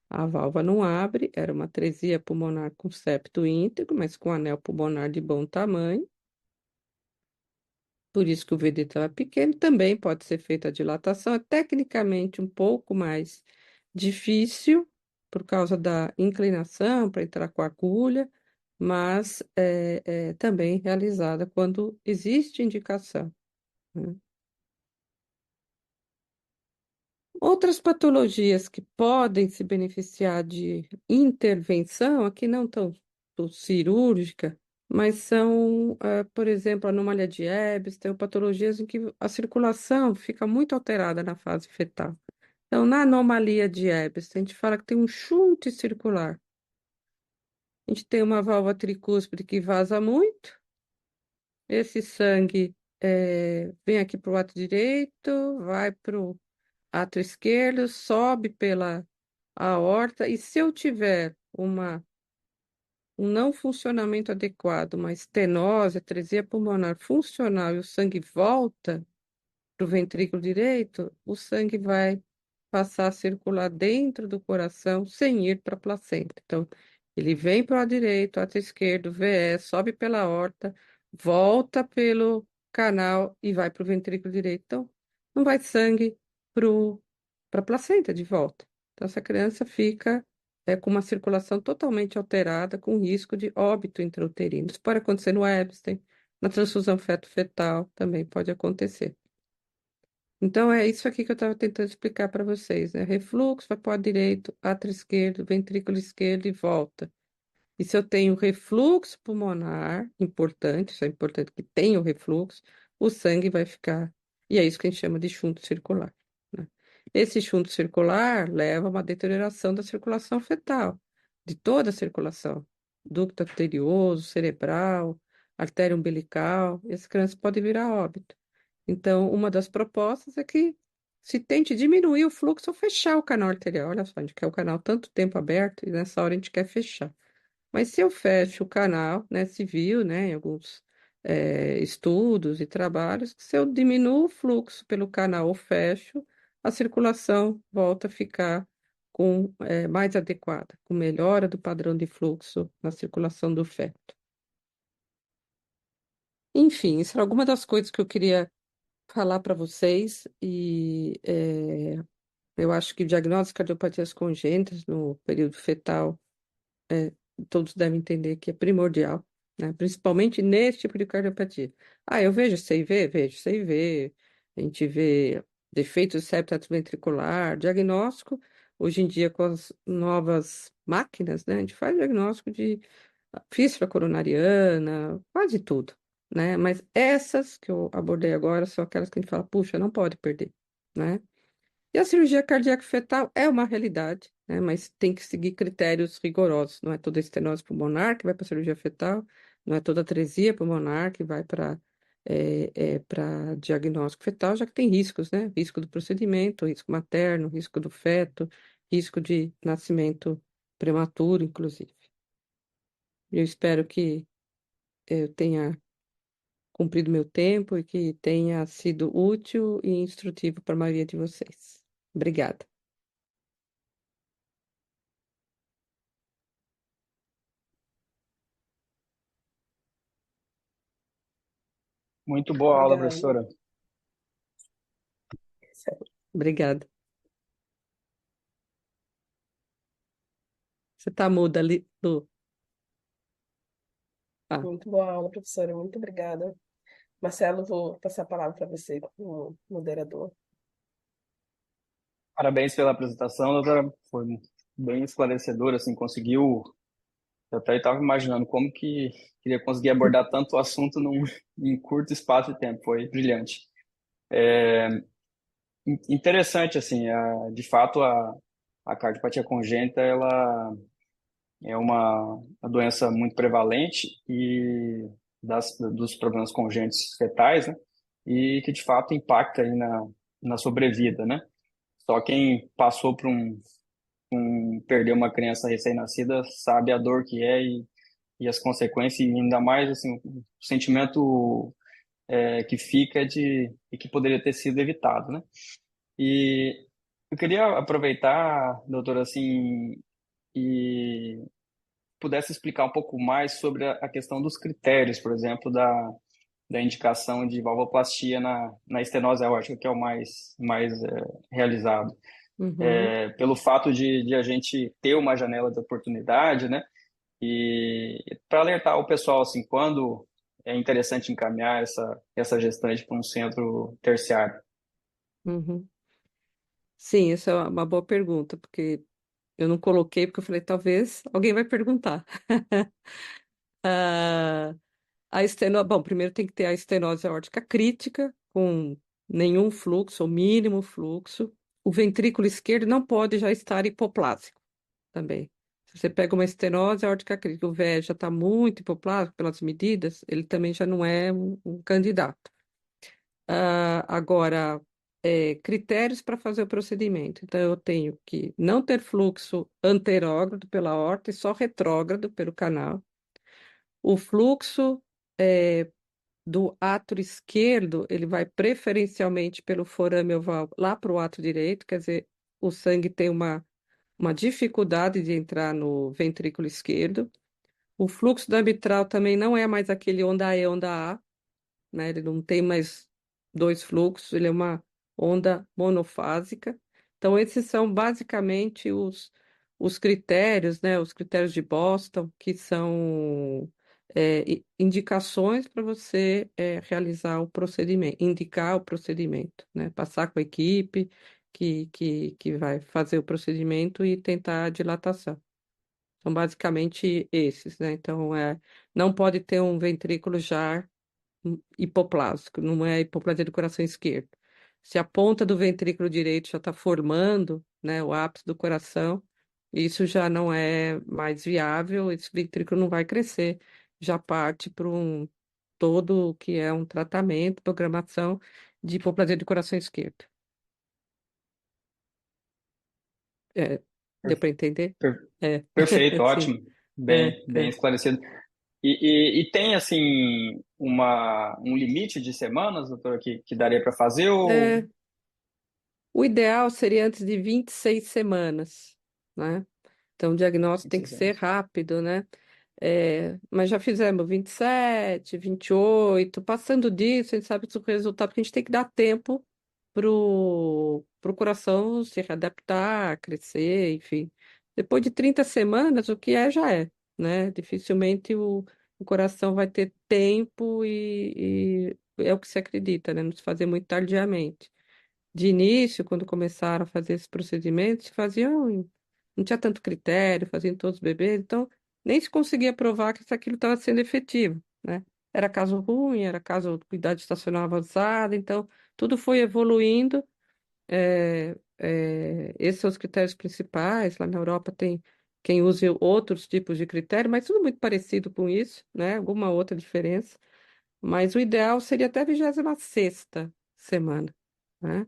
A válvula não abre, era uma atresia pulmonar com septo íntegro, mas com anel pulmonar de bom tamanho. Por isso que o VD estava pequeno. Também pode ser feita a dilatação, é tecnicamente um pouco mais difícil, por causa da inclinação para entrar com a agulha, mas é também realizada quando existe indicação, né? Outras patologias que podem se beneficiar de intervenção, aqui não tão cirúrgica, mas são, por exemplo, anomalia de Ebers, ou patologias em que a circulação fica muito alterada na fase fetal. Então, na anomalia de Ebers, a gente fala que tem um shunto circular. A gente tem uma válvula tricúspide que vaza muito, esse sangue vem aqui para o ato direito, vai para o ato esquerdo, sobe pela aorta, e se eu tiver um não funcionamento adequado, uma estenose, atresia pulmonar funcional e o sangue volta para o ventrículo direito, o sangue vai passar a circular dentro do coração sem ir para a placenta. Então, ele vem para o lado direito, ato esquerdo, VE, sobe pela aorta, volta pelo canal e vai para o ventrículo direito. Então, não vai sangue para a placenta de volta. Então, essa criança fica com uma circulação totalmente alterada, com risco de óbito intrauterino. Isso pode acontecer no Epstein, na transfusão feto-fetal também pode acontecer. Então, é isso aqui que eu estava tentando explicar para vocês, né? Refluxo, vai para o lado direito, átrio esquerdo, ventrículo esquerdo e volta. E se eu tenho refluxo pulmonar, importante, isso é importante que tenha o refluxo, o sangue vai ficar. E é isso que a gente chama de shunto circular, né? Esse shunto circular leva a uma deterioração da circulação fetal, de toda a circulação, ducto arterioso, cerebral, artéria umbilical, e as crianças podem vir a óbito. Então, uma das propostas é que se tente diminuir o fluxo ou fechar o canal arterial. Olha só, a gente quer o canal tanto tempo aberto e nessa hora a gente quer fechar. Mas se eu fecho o canal, né, se viu, né, em alguns estudos e trabalhos, que se eu diminuo o fluxo pelo canal ou fecho, a circulação volta a ficar mais adequada, com melhora do padrão de fluxo na circulação do feto. Enfim, isso era alguma das coisas que eu queria falar para vocês e eu acho que o diagnóstico de cardiopatias congênitas no período fetal, é, todos devem entender que é primordial, né? Principalmente nesse tipo de cardiopatia. Ah, eu vejo CIV? Vejo CIV. A gente vê defeitos do septo atrioventricular, diagnóstico. Hoje em dia, com as novas máquinas, né? A gente faz diagnóstico de fístula coronariana, quase tudo, né? Mas essas que eu abordei agora são aquelas que a gente fala, puxa, não pode perder, né? E a cirurgia cardíaca fetal é uma realidade, né? Mas tem que seguir critérios rigorosos. Não é toda estenose pulmonar que vai para a cirurgia fetal, não é toda atresia pulmonar que vai para diagnóstico fetal, já que tem riscos, né? Risco do procedimento, risco materno, risco do feto, risco de nascimento prematuro, inclusive. Eu espero que eu tenha cumprido meu tempo e que tenha sido útil e instrutivo para a maioria de vocês. Obrigada. Muito boa aula, Obrigada. professora. Obrigada. Você tá muda ali, Lu. Ah, Muito boa aula, professora. Muito obrigada. Marcelo, vou passar a palavra para você, como moderador. Parabéns pela apresentação, doutora. Foi bem esclarecedora, assim, conseguiu. Eu até estava imaginando como que queria conseguir abordar tanto assunto em curto espaço de tempo. Foi brilhante. Interessante, assim, de fato, a cardiopatia congênita, ela é uma doença muito prevalente e dos problemas congênitos fetais, né? E que, de fato, impacta aí na sobrevida, né? Só quem passou por perder uma criança recém-nascida sabe a dor que é e as consequências, e ainda mais assim, o sentimento que fica e que poderia ter sido evitado, né? E eu queria aproveitar, doutora, assim, e pudesse explicar um pouco mais sobre a questão dos critérios, por exemplo, da indicação de valvoplastia na estenose aórtica, que é o mais realizado. uhum, Pelo fato de a gente ter uma janela de oportunidade, né? E para alertar o pessoal, assim, quando é interessante encaminhar essa gestante para um centro terciário. uhum. Sim, essa é uma boa pergunta, porque eu não coloquei, porque eu falei, talvez alguém vai perguntar. Ah, bom, primeiro tem que ter a estenose aórtica crítica, com nenhum fluxo, ou mínimo fluxo. O ventrículo esquerdo não pode já estar hipoplásico também. Se você pega uma estenose aórtica crítica, o VE já está muito hipoplásico pelas medidas, ele também já não é um candidato. Agora, critérios para fazer o procedimento. Então, eu tenho que não ter fluxo anterógrado pela aorta e só retrógrado pelo canal. O fluxo do átrio esquerdo, ele vai preferencialmente pelo forame oval lá para o átrio direito, quer dizer, o sangue tem uma dificuldade de entrar no ventrículo esquerdo. O fluxo da mitral também não é mais aquele onda E, onda A, né? Ele não tem mais dois fluxos, ele é uma onda monofásica. Então, esses são basicamente os critérios, né? Os critérios de Boston, que são indicações para você realizar o procedimento, indicar o procedimento, né? Passar com a equipe que vai fazer o procedimento e tentar a dilatação. São basicamente esses, né? Então, não pode ter um ventrículo já hipoplásico, não é a hipoplasia do coração esquerdo. Se a ponta do ventrículo direito já está formando, né, o ápice do coração, isso já não é mais viável, esse ventrículo não vai crescer, já parte para um todo que é um tratamento, programação de hipoplasia do coração esquerdo. É, deu Per- para entender? per- É, Perfeito, sim. ótimo. É, bem é. esclarecido. E tem, assim, um limite de semanas, doutor, que daria para fazer ou É, o ideal seria antes de 26 semanas, né? Então, o diagnóstico tem que 26 ser semanas? rápido, né? Mas já fizemos 27, 28. Passando disso, a gente sabe que o resultado, porque a gente tem que dar tempo pro coração se readaptar, crescer, enfim. Depois de 30 semanas, o que é, já é, né? Dificilmente o coração vai ter tempo e é o que se acredita, né? Não se fazer muito tardiamente. De início, quando começaram a fazer esses procedimentos, faziam, não tinha tanto critério, faziam em todos os bebês, então nem se conseguia provar que isso aquilo estava sendo efetivo, né? Era caso ruim, era caso com idade estacional avançada, então tudo foi evoluindo. Esses são os critérios principais. Lá na Europa tem quem use outros tipos de critério, mas tudo muito parecido com isso, né? Alguma outra diferença. Mas o ideal seria até a 26ª semana, né?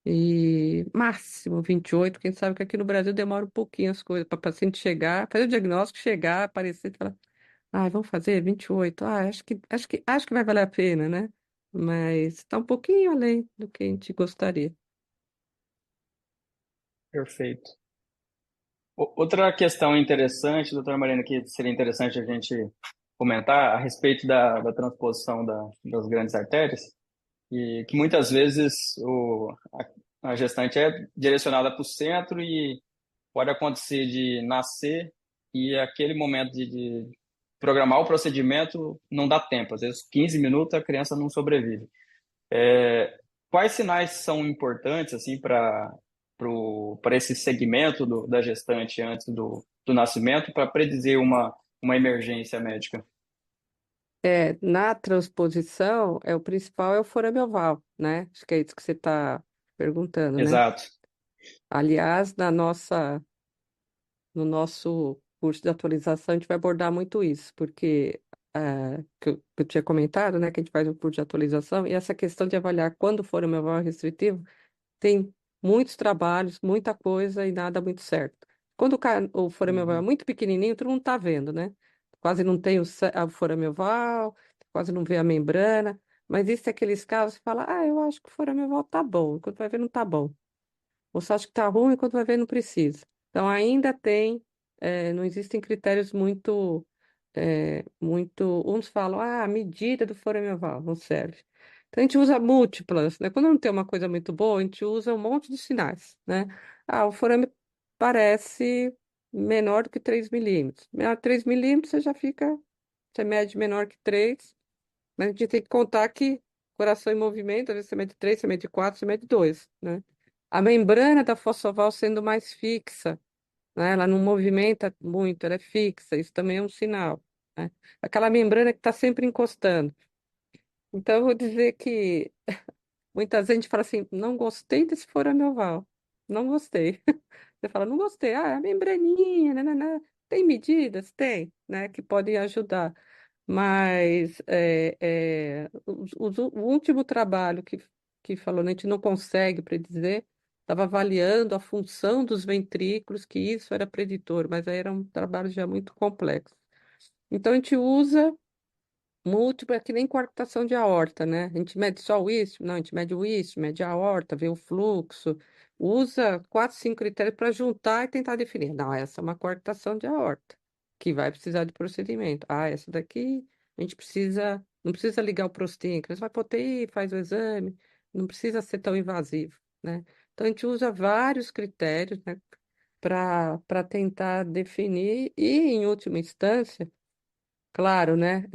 E máximo 28. Quem sabe que aqui no Brasil demora um pouquinho as coisas para o paciente chegar, fazer o diagnóstico, chegar, aparecer e falar, ah, vamos fazer 28. Ah, acho que vai valer a pena, né? Mas está um pouquinho além do que a gente gostaria. Perfeito. Outra questão interessante, doutora Marina, que seria interessante a gente comentar a respeito da transposição das grandes artérias, e que muitas vezes a gestante é direcionada para o centro e pode acontecer de nascer e aquele momento de programar o procedimento não dá tempo. Às vezes, 15 minutos a criança não sobrevive. Quais sinais são importantes assim para esse segmento da gestante antes do nascimento para predizer uma emergência médica? Na transposição, o principal é o forame oval, né? Acho que é isso que você está perguntando, né? Exato. Aliás, no nosso curso de atualização, a gente vai abordar muito isso, porque que eu tinha comentado, né, que a gente faz um curso de atualização, e essa questão de avaliar quando o forame oval é restritivo, tem muitos trabalhos, muita coisa e nada muito certo. Quando o forame oval é Uhum. muito pequenininho, todo mundo está vendo, né? Quase não tem o forame oval, quase não vê a membrana, mas isso é aqueles casos que fala, eu acho que o forame oval tá bom, quando vai ver não tá bom. Você acha que tá ruim, quando vai ver não precisa. Então ainda tem, não existem critérios muito, uns falam, a medida do forame oval não serve. Então a gente usa múltiplas, né? Quando não tem uma coisa muito boa, a gente usa um monte de sinais, né? O forame parece menor do que 3 milímetros. Menor que 3 milímetros, você mede menor que 3, mas a gente tem que contar que coração em movimento, às vezes você mede 3, você mede 4, você mede 2, né? A membrana da fossa oval sendo mais fixa, né? Ela não movimenta muito, ela é fixa, isso também é um sinal, né? Aquela membrana que está sempre encostando. Então, eu vou dizer que muita gente fala assim, não gostei desse forame oval, não gostei. Você fala, não gostei, é a membraninha, né? Tem medidas? Tem, né, que podem ajudar. Mas o último trabalho que falou, né, a gente não consegue predizer, estava avaliando a função dos ventrículos, que isso era preditor, mas aí era um trabalho já muito complexo. Então a gente usa múltiplo, é que nem coarctação de aorta, né? A gente mede só o isquio? Não, a gente mede o isquio, mede a aorta, vê o fluxo, usa 4, 5 critérios para juntar e tentar definir. Não, essa é uma coarctação de aorta, que vai precisar de procedimento. Essa daqui a gente precisa, não precisa ligar o prostíncrono, vai pôr TI, faz o exame, não precisa ser tão invasivo, né? Então a gente usa vários critérios, né, para tentar definir e, em última instância, claro, né?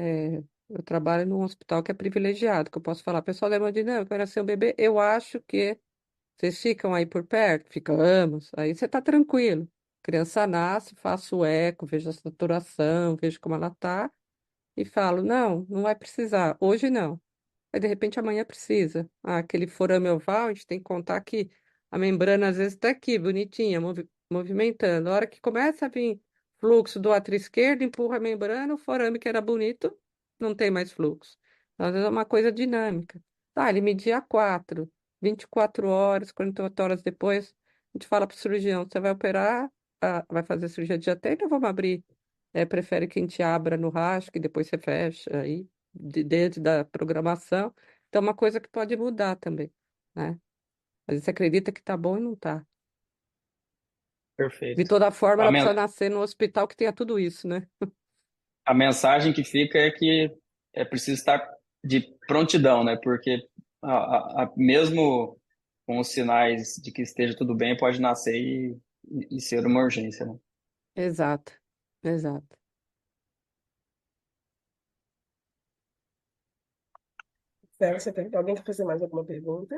Eu trabalho num hospital que é privilegiado, que eu posso falar, pessoal da hemodinâmica, eu quero ser um bebê, eu acho que vocês ficam aí por perto, ficamos, aí você tá tranquilo. Criança nasce, faço o eco, vejo a saturação, vejo como ela tá, e falo, não, não vai precisar, hoje não. Aí, de repente, amanhã precisa. Aquele forame oval, a gente tem que contar que a membrana, às vezes, está aqui, bonitinha, movimentando. A hora que começa a vir fluxo do átrio esquerdo, empurra a membrana, o forame que era bonito, não tem mais fluxo. Então, às vezes, é uma coisa dinâmica. Ele media 4, 24 horas, 48 horas depois, a gente fala para o cirurgião, você vai operar, vai fazer cirurgia de diatética ou vamos abrir? prefere que a gente abra no rastro, que depois você fecha aí, dentro da programação. Então, é uma coisa que pode mudar também, né? Às vezes você acredita que tá bom e não tá. De Perfeito. toda forma, A, ela men precisa nascer no hospital que tenha tudo isso, né? a mensagem que fica é que é preciso estar de prontidão, né? Porque mesmo com os sinais de que esteja tudo bem, pode nascer e ser uma urgência, né? Exato, exato. Alguém quer fazer mais alguma pergunta?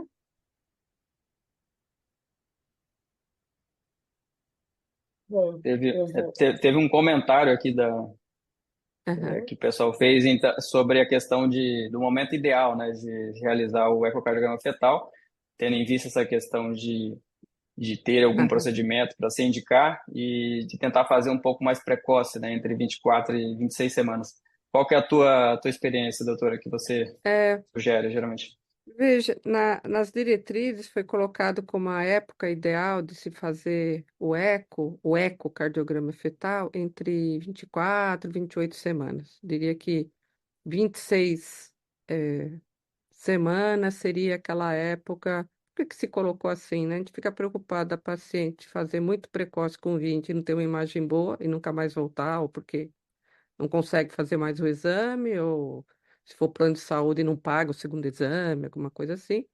Bom, eu vou. Teve um comentário aqui Aham, que o pessoal fez sobre a questão do momento ideal, né, de realizar o ecocardiograma fetal, tendo em vista essa questão de ter algum aham. procedimento para se indicar e de tentar fazer um pouco mais precoce, né, entre 24 e 26 semanas. Qual que é a tua experiência, doutora, que você É, sugere, geralmente? veja, nas diretrizes foi colocado como a época ideal de se fazer o ecocardiograma fetal entre 24 e 28 semanas. Diria que 26 semanas seria aquela época. Por que que se colocou assim, né? A gente fica preocupado a paciente fazer muito precoce com 20 e não ter uma imagem boa e nunca mais voltar, ou porque não consegue fazer mais o exame, ou se for plano de saúde não paga o segundo exame, alguma coisa assim.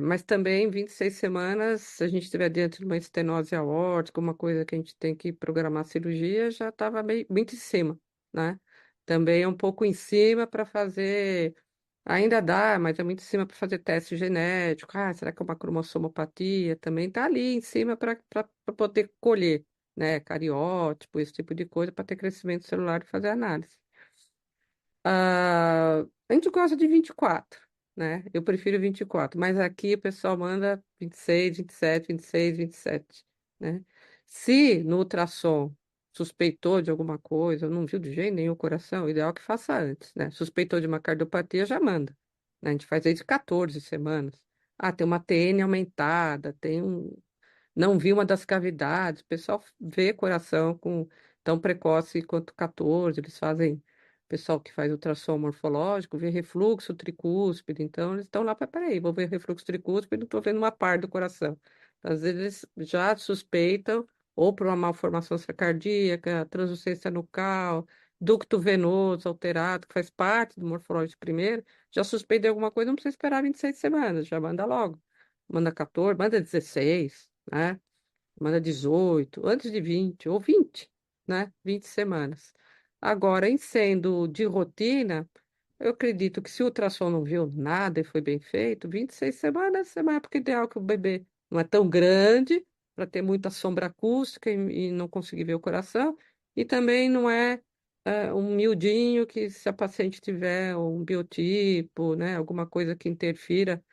Mas também 26 semanas, se a gente estiver dentro de uma estenose aórtica, uma coisa que a gente tem que programar a cirurgia, já estava muito em cima, né? Também é um pouco em cima para fazer, ainda dá, mas é muito em cima para fazer teste genético. Ah, será que é uma cromossomopatia? Também está ali em cima para poder colher, né? Cariótipo, esse tipo de coisa, para ter crescimento celular e fazer análise. A gente gosta de 24, né? Eu prefiro 24, mas aqui o pessoal manda 26, 27, 26, 27, né? Se no ultrassom suspeitou de alguma coisa, não viu de jeito nenhum o coração, o ideal é que faça antes, né? Suspeitou de uma cardiopatia, já manda, né? A gente faz aí de 14 semanas. Ah, tem uma TN aumentada, não vi uma das cavidades. O pessoal vê coração com tão precoce quanto 14. Eles fazem, o pessoal que faz ultrassom morfológico, vê refluxo tricúspide. Então, eles estão lá para, peraí, vou ver refluxo tricúspide, não estou vendo uma parte do coração. Às vezes, eles já suspeitam ou por uma malformação cardíaca, translucência nucal, ducto venoso alterado, que faz parte do morfológico primeiro, já suspeita de alguma coisa, não precisa esperar 26 semanas, já manda logo. Manda 14, manda 16, né? Manda 18, antes de 20 ou 20, né? 20 semanas. Agora, em sendo de rotina, eu acredito que se o ultrassom não viu nada e foi bem feito, 26 semanas é uma época ideal que o bebê não é tão grande para ter muita sombra acústica e não conseguir ver o coração, e também não é um miudinho que se a paciente tiver um biotipo, né, alguma coisa que interfira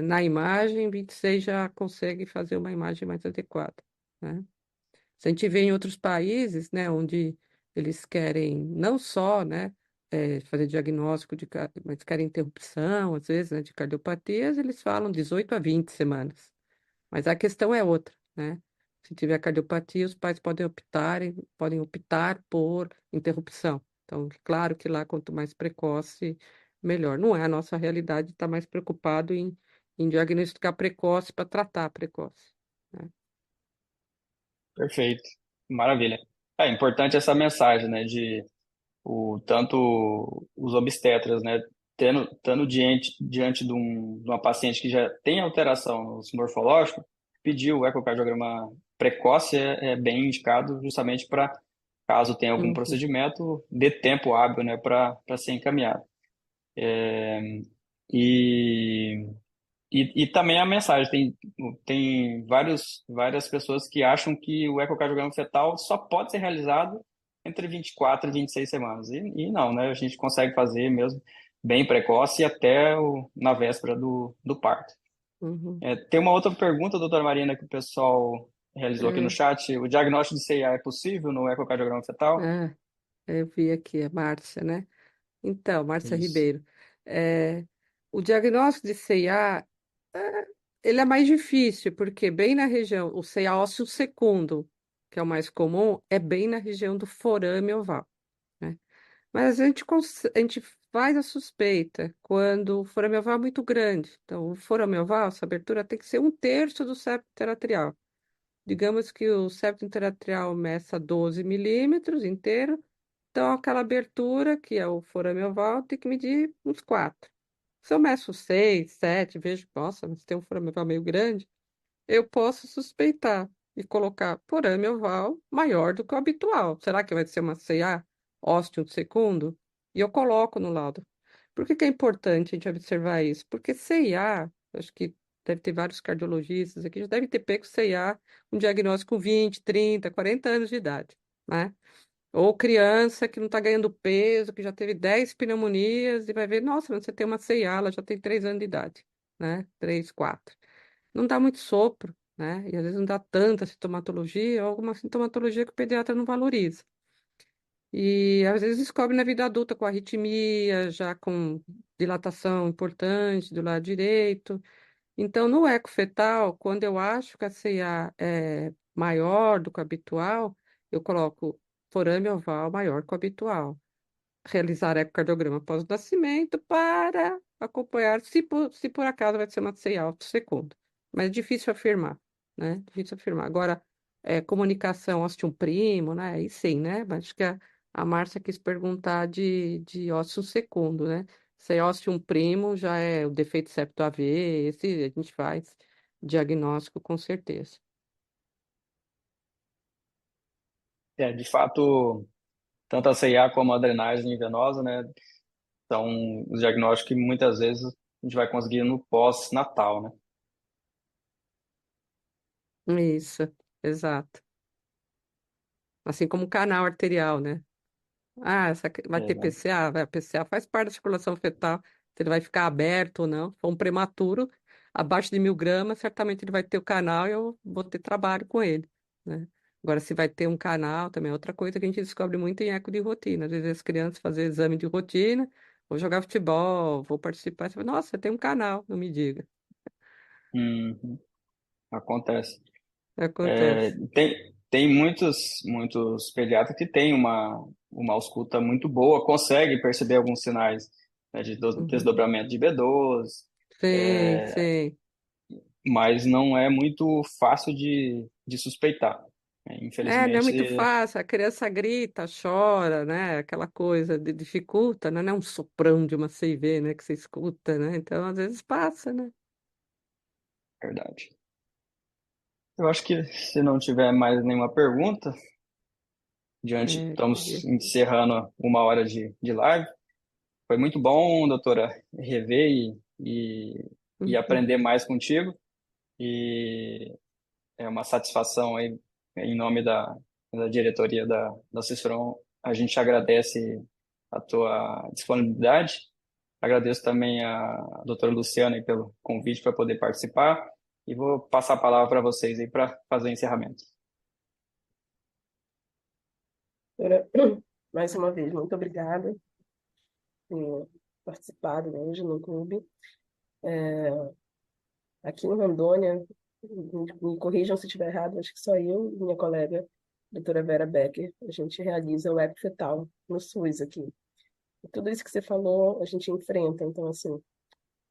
na imagem, 26 já consegue fazer uma imagem mais adequada, né? Se a gente vê em outros países, né, onde eles querem não só, né, fazer diagnóstico mas querem interrupção, às vezes, né, de cardiopatias, eles falam 18 a 20 semanas. Mas a questão é outra, né? Se tiver cardiopatia, os pais podem optar por interrupção. Então, claro que lá, quanto mais precoce, melhor. Não é a nossa realidade estar mais preocupado em diagnosticar precoce para tratar precoce, né? Perfeito. Maravilha. É importante essa mensagem, né, tanto os obstetras, né, tendo diante de uma paciente que já tem alteração no morfológico, pedir o ecocardiograma precoce é bem indicado justamente para, caso tenha algum Uhum. procedimento, dê tempo hábil, né, para ser encaminhado. E, e também a mensagem, tem várias pessoas que acham que o ecocardiograma fetal só pode ser realizado entre 24 e 26 semanas. E não, né? A gente consegue fazer mesmo bem precoce e até na véspera do parto. Uhum. Tem uma outra pergunta, doutora Marina, que o pessoal realizou aqui no É, chat. O diagnóstico de CIA é possível no ecocardiograma fetal? é, eu vi aqui a Márcia, né? Então, Márcia Isso. Ribeiro, é, o diagnóstico de CIA, é, ele é mais difícil, porque bem na região, o CIA ósseo secundo, que é o mais comum, é bem na região do forame oval, né? Mas a gente faz a suspeita quando o forame oval é muito grande. Então, o forame oval, essa abertura tem que ser um terço do septo interatrial. Digamos que o septo interatrial meça 12 milímetros inteiro, então aquela abertura, que é o forame oval, tem que medir uns 4. Se eu meço 6, 7, vejo, nossa, mas tem um forame oval meio grande, eu posso suspeitar e colocar forame oval maior do que o habitual. Será que vai ser uma CA, ósteo segundo? E eu coloco no laudo. Por que que é importante a gente observar isso? Porque CIA, acho que deve ter vários cardiologistas aqui, já devem ter pego CIA, um diagnóstico com 20, 30, 40 anos de idade, né? Ou criança que não está ganhando peso, que já teve 10 pneumonias e vai ver, nossa, mas você tem uma CIA, ela já tem 3 anos de idade, né? 3, 4. Não dá muito sopro, né? E às vezes não dá tanta sintomatologia, ou alguma sintomatologia que o pediatra não valoriza. E às vezes descobre na vida adulta com arritmia, já com dilatação importante do lado direito. Então, no eco fetal, quando eu acho que a CA é maior do que o habitual, eu coloco forame oval maior que o habitual. Realizar ecocardiograma após o nascimento para acompanhar se por acaso vai ser uma CA alto segundo. Mas é difícil afirmar, né? Difícil afirmar. Agora, comunicação ósseo primo, né? Aí sim, né? Mas acho que a Márcia quis perguntar de ósseo segundo, né? Se é ósseo primo, já é o defeito septo AV, esse a gente faz diagnóstico com certeza. De fato, tanto a CIA como a drenagem venosa, né, são os diagnósticos que muitas vezes a gente vai conseguir no pós-natal, né? Isso, exato. Assim como o canal arterial, né? Ah, vai ter É, PCA? Vai, PCA faz parte da circulação fetal, se ele vai ficar aberto ou não. Se for um prematuro, abaixo de 1.000 gramas, certamente ele vai ter o canal e eu vou ter trabalho com ele, né? Agora, se vai ter um canal, também é outra coisa que a gente descobre muito em eco de rotina. Às vezes as crianças fazem exame de rotina, vou jogar futebol, vou participar, você fala, nossa, tem um canal, não me diga. uhum, acontece. Acontece. Tem muitos pediatras que têm uma ausculta muito boa, conseguem perceber alguns sinais, né, de Uhum. desdobramento de B12, Sim, sim. mas não é muito fácil de suspeitar. É, não é muito Infelizmente, fácil. A criança grita, chora, né? Aquela coisa dificulta, né? Não é um soprão de uma CV, né? Que você escuta, né? Então, às vezes passa, né? é verdade. Eu acho que se não tiver mais nenhuma pergunta, É, estamos encerrando 1 hora de live. Foi muito bom, doutora, rever e uhum. aprender mais contigo. E é uma satisfação aí, em nome da diretoria da Ciceron. A gente agradece a tua disponibilidade. Agradeço também a doutora Luciana aí pelo convite para poder participar. E vou passar a palavra para vocês aí para fazer o encerramento. Doutora, mais uma vez, muito obrigada por participado, né, hoje no clube. Aqui em Rondônia, me corrijam se estiver errado, acho que só eu e minha colega, doutora Vera Becker, a gente realiza o eco fetal no SUS aqui. E tudo isso que você falou, a gente enfrenta. Então, assim,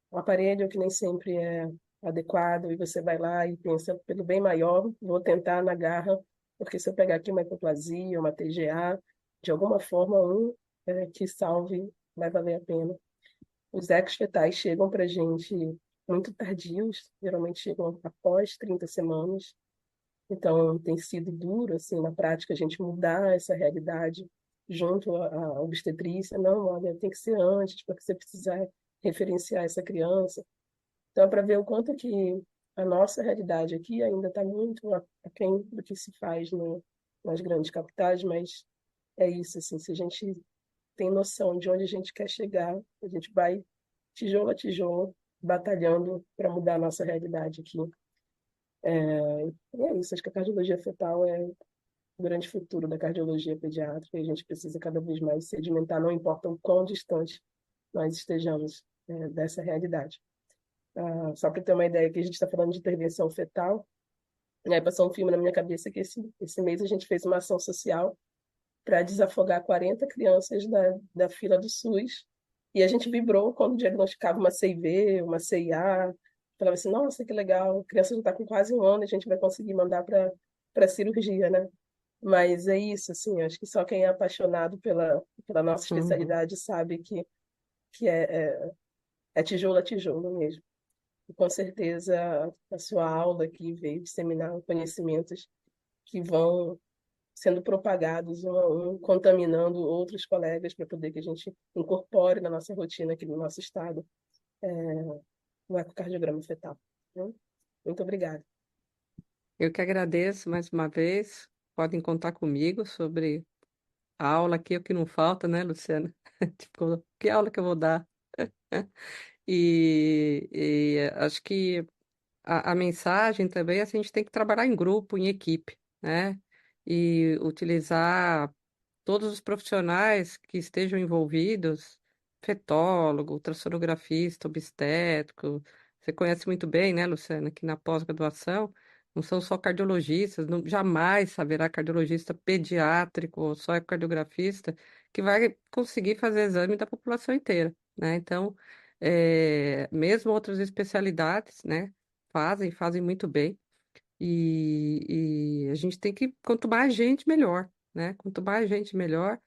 o aparelho que nem sempre é adequado e você vai lá e pensa, pelo bem maior, vou tentar na garra, porque se eu pegar aqui uma hipoplasia, uma TGA, de alguma forma, que salve vai valer a pena. Os ecos fetais chegam para a gente muito tardios, geralmente chegam após 30 semanas. Então, tem sido duro, assim, na prática, a gente mudar essa realidade junto à obstetrícia. Não, olha, tem que ser antes, porque você precisar referenciar essa criança. Então, para ver o quanto que a nossa realidade aqui ainda está muito aquém do que se faz nas grandes capitais, mas é isso, assim, se a gente tem noção de onde a gente quer chegar, a gente vai tijolo a tijolo, batalhando para mudar a nossa realidade aqui. E é isso, acho que a cardiologia fetal é o grande futuro da cardiologia pediátrica e a gente precisa cada vez mais sedimentar, não importa o quão distante nós estejamos dessa realidade. Só para ter uma ideia que a gente está falando de intervenção fetal, E aí passou um filme na minha cabeça que esse mês a gente fez uma ação social para desafogar 40 crianças da fila do SUS. E a gente vibrou quando diagnosticava uma CIV, uma CIA. Falava assim, nossa, que legal, a criança já está com quase um ano, a gente vai conseguir mandar para cirurgia, né? Mas é isso, assim, eu acho que só quem é apaixonado pela nossa Uhum. especialidade sabe que é tijolo a tijolo mesmo. E com certeza a sua aula aqui veio disseminar conhecimentos que vão sendo propagados um a um, contaminando outros colegas para poder que a gente incorpore na nossa rotina aqui no nosso estado o ecocardiograma fetal. Né? Muito obrigada. Eu que agradeço mais uma vez. Podem contar comigo sobre a aula aqui, o que não falta, né, Luciana? Tipo, que aula que eu vou dar? E acho que a mensagem também é assim, a gente tem que trabalhar em grupo, em equipe, né? E utilizar todos os profissionais que estejam envolvidos, fetólogo, ultrassonografista, obstétrico, você conhece muito bem, né, Luciana, que na pós-graduação não são só cardiologistas, jamais haverá cardiologista pediátrico ou só ecocardiografista que vai conseguir fazer exame da população inteira, né? Então, mesmo outras especialidades, né, fazem muito bem. E a gente tem que, quanto mais gente, melhor, né? Quanto mais gente, melhor.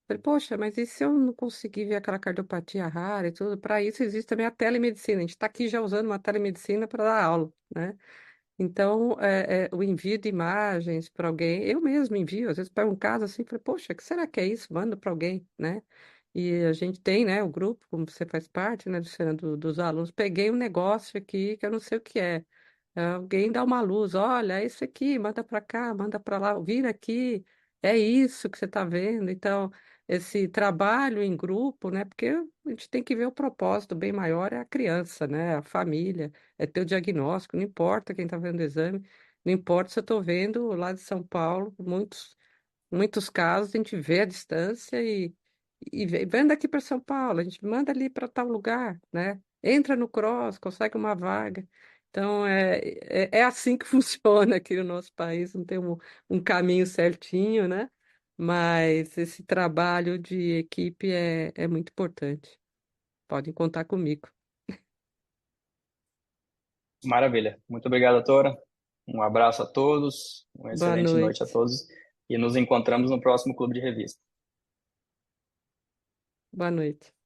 Falei, poxa, mas e se eu não conseguir ver aquela cardiopatia rara e tudo? Para isso existe também a telemedicina. A gente está aqui já usando uma telemedicina para dar aula, né? Então, o envio de imagens para alguém, eu mesmo envio, às vezes pego um caso assim, falei, poxa, o que será que é isso? Manda para alguém, né? E a gente tem, né, o grupo, como você faz parte, né, Luciana, dos alunos. Peguei um negócio aqui que eu não sei o que é. Alguém dá uma luz, olha, é isso aqui, manda para cá, manda para lá, vira aqui, é isso que você está vendo. Então, esse trabalho em grupo, né? Porque a gente tem que ver o propósito bem maior é a criança, né? A família, é ter o diagnóstico, não importa quem está vendo o exame, não importa se eu estou vendo lá de São Paulo, muitos casos a gente vê a distância vem daqui para São Paulo, a gente manda ali para tal lugar, né? Entra no Cross, consegue uma vaga. Então, é assim que funciona aqui no nosso país, não tem um caminho certinho, né? Mas esse trabalho de equipe é muito importante. Podem contar comigo. Maravilha. Muito obrigado, doutora. Um abraço a todos, uma Boa excelente noite a noite. todos e nos encontramos no próximo Clube de Revista. Boa noite.